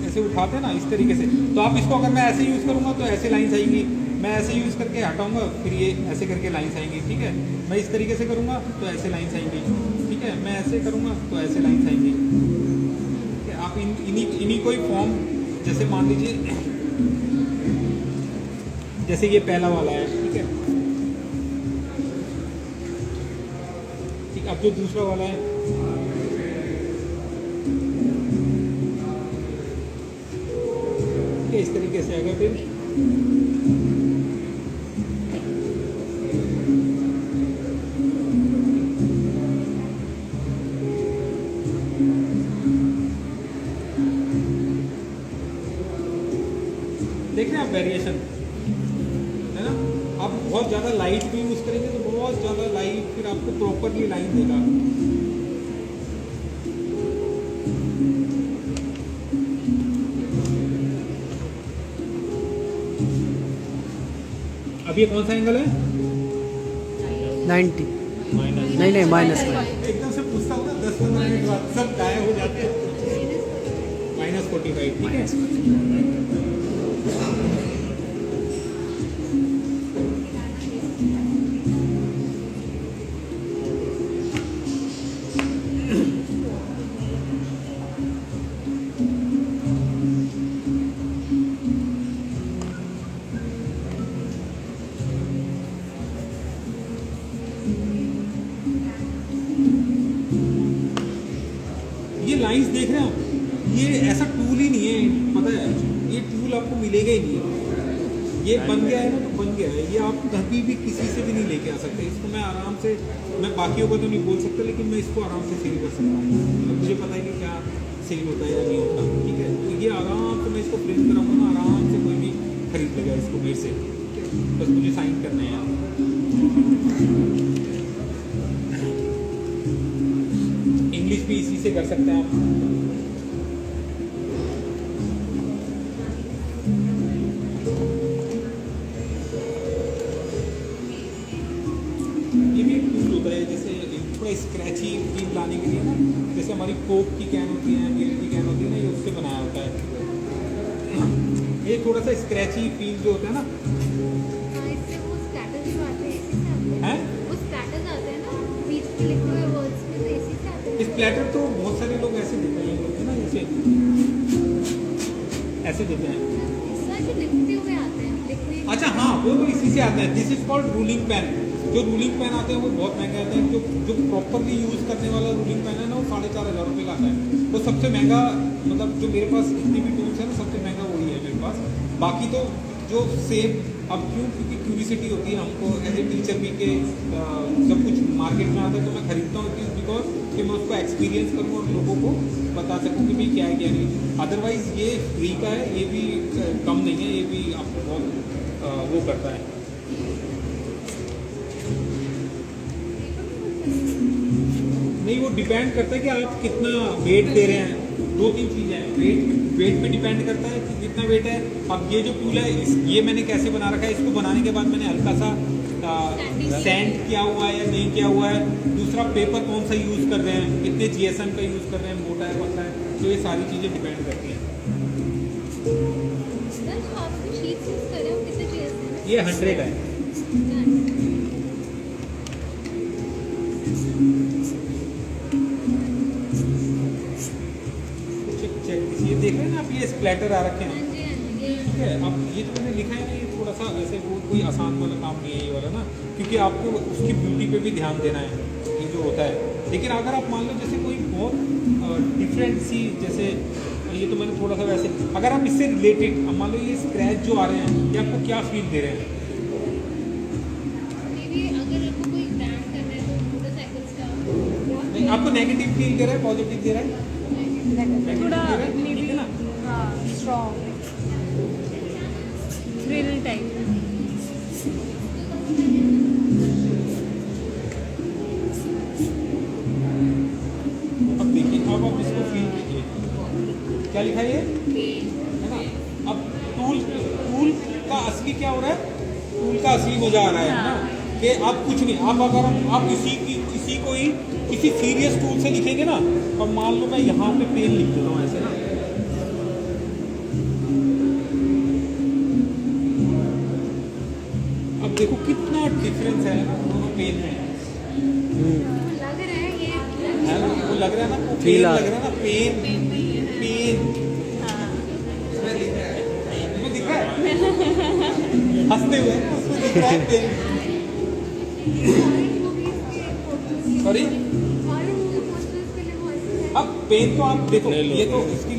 ऐसे उठाते हैं ना इस तरीके से, तो आप इसको अगर मैं ऐसे यूज करूंगा तो ऐसे लाइंस आएंगी, मैं ऐसे यूज़ करके हटाऊंगा, फिर ये ऐसे करके लाइंस आएंगी, ठीक है। मैं इस तरीके से करूँगा तो ऐसे लाइंस आएंगी, ठीक है। मैं ऐसे करूँगा तो ऐसे लाइंस आएंगी, ठीक है। आप इन्हीं कोई फॉर्म, जैसे मान लीजिए जैसे ये पहला वाला है, ठीक है, ठीक। अब जो दूसरा वाला है, ठीक है, इस तरीके से आएगा। फिर देख रहे हैं आप वेरिएशन, है ना। आप बहुत ज़्यादा लाइट भी यूज़ करेंगे तो बहुत ज़्यादा लाइट फिर आपको प्रॉपरली लाइन देगा। अब ये कौन सा एंगल है? 90 नहीं माइनस में। एकदम से पूछता हूँ ना, 10-15 मिनट बाद सब गायब हो जाते हैं। -45, ठीक है। ये लाइंस देख रहे हैं आप, ये ऐसा टूल ही नहीं है, पता है, ये टूल आपको मिलेगा ही नहीं। ये बन गया है ना तो बन गया है, ये आप कभी भी किसी से भी नहीं लेके आ सकते। इसको मैं आराम से, मैं बाकियों को तो नहीं बोल सकता, लेकिन मैं इसको आराम से सेल कर सकता हूँ। मतलब मुझे पता है कि क्या सेल होता है या नहीं होता, ठीक है। तो ये आराम से मैं इसको प्रिंट कराऊंगा ना, आराम से कोई भी खरीद लेगा इसको मेरे से, ठीक है। बस मुझे साइन करना है यार। इंग्लिश भी इसी से कर सकते हैं आप। ये भी एक टूल होता है, जैसे थोड़ा स्क्रैची फील लाने के लिए ना, जैसे हमारी कोक की कैन होती है, गिल की कैन होती है ना, ये उससे बनाया होता है। ये थोड़ा सा स्क्रैची फील जो होता है ना, इससे वो स्टैटस जो आते हैं इसी से आते हैं। है वो स्टैटस आते हैं ना बीच में लिखे हुए वर्ड्स में, तो इसी से आते हैं। स्प्लैटर तो बहुत सारे लोग ऐसे देते हैं, लोग ना जैसे ऐसे देते हैं। इस तरह के लिखते हुए आते हैं, लिखने। अच्छा हाँ, वो तो इसी से आता है। This is called ruling pen. जो रूलिंग पेन आते हैं वो बहुत महंगे आते हैं। जो प्रॉपरली यूज़ करने वाला रूलिंग पेन है ना, वो 4,500 रुपये का आता है। वो सबसे महंगा, मतलब जो मेरे पास जितनी भी टूल्स है ना, सबसे महंगा वही है मेरे पास। बाकी तो जो सेम, अब क्यों, क्योंकि क्यूरियोसिटी होती है हमको एज ए टीचर भी के जब कुछ मार्केट में आता है तो मैं खरीदता हूँ, बिकॉज कि मैं उसको एक्सपीरियंस करूँ और लोगों को बता सकूँ कि भाई क्या है क्या नहीं। अदरवाइज़ ये फ्री का है, ये भी कम नहीं है, ये भी आपको बहुत वो करता है। नहीं, वो डिपेंड करता है कि आप कितना वेट दे रहे हैं। 2-3 चीज़ें हैं। वेट पे डिपेंड करता है कि कितना वेट है। अब ये जो टूल है, ये मैंने कैसे बना रखा है, इसको बनाने के बाद मैंने हल्का सा सैंड किया हुआ है या नहीं किया हुआ है। दूसरा, पेपर कौन सा यूज़ कर रहे हैं, कितने GSM का यूज़ कर रहे हैं, मोटा है पतला है, तो ये सारी चीज़ें डिपेंड करती हैं। सर, जो आपको शीट्स यूज कर रहे हो कितने चाहिए थे? ये 100 का है। चेक, ये देख रहे हैं ना आप, ये स्प्लैटर आ रखे हैं, हाँ जी, हाँ जी, ये ठीक है। अब ये जो मैंने लिखा है ना, ये थोड़ा सा ऐसे कोई आसान वाला काम नहीं है ये वाला ना, क्योंकि आपको उसकी ब्यूटी पे भी ध्यान देना है, ये जो होता है। लेकिन अगर आप मान लो जैसे कोई बहुत डिफरेंट सी, जैसे ये तो मैंने थोड़ा सा वैसे, अगर आप इससे रिलेटेड, अब मान लो ये स्क्रैच जो आ रहे हैं, ये आपको क्या फील दे रहे हैं? भी अगर आपको कोई ब्रांड करना है तो मोटरसाइकिल्स का नहीं, आपको नेगेटिव फील दे रहा है, पॉजिटिव दे रहा है? Negative थोड़ा दे रहा है, ठीक है ना? हाँ स्ट्रॉन्ग थ्रिल टाइप। अब देखिए, अब आप इसको फील कीजिए, क्या लिखा है ये, है ना। अब टूल का असली क्या हो रहा है, टूल का असली मजा आ रहा है ना, कि आप कुछ नहीं, आप अगर आप इसी को ही किसी सीरियस टूल से लिखेंगे ना, अब मान लो मैं यहाँ पे पेन लिख देता हूँ ऐसे ना, देखो कितना डिफरेंस है ना दोनों पेन में, लग रहा है ये है ना? वो लग रहा है ना, वो Feel पेन आ लग रहा है ना, पेन पेन उसमें दिख रहा है हंसते हुए उसमें दिख रहा है पेन। सॉरी, अब पेन तो आप देखो, ये तो इसकी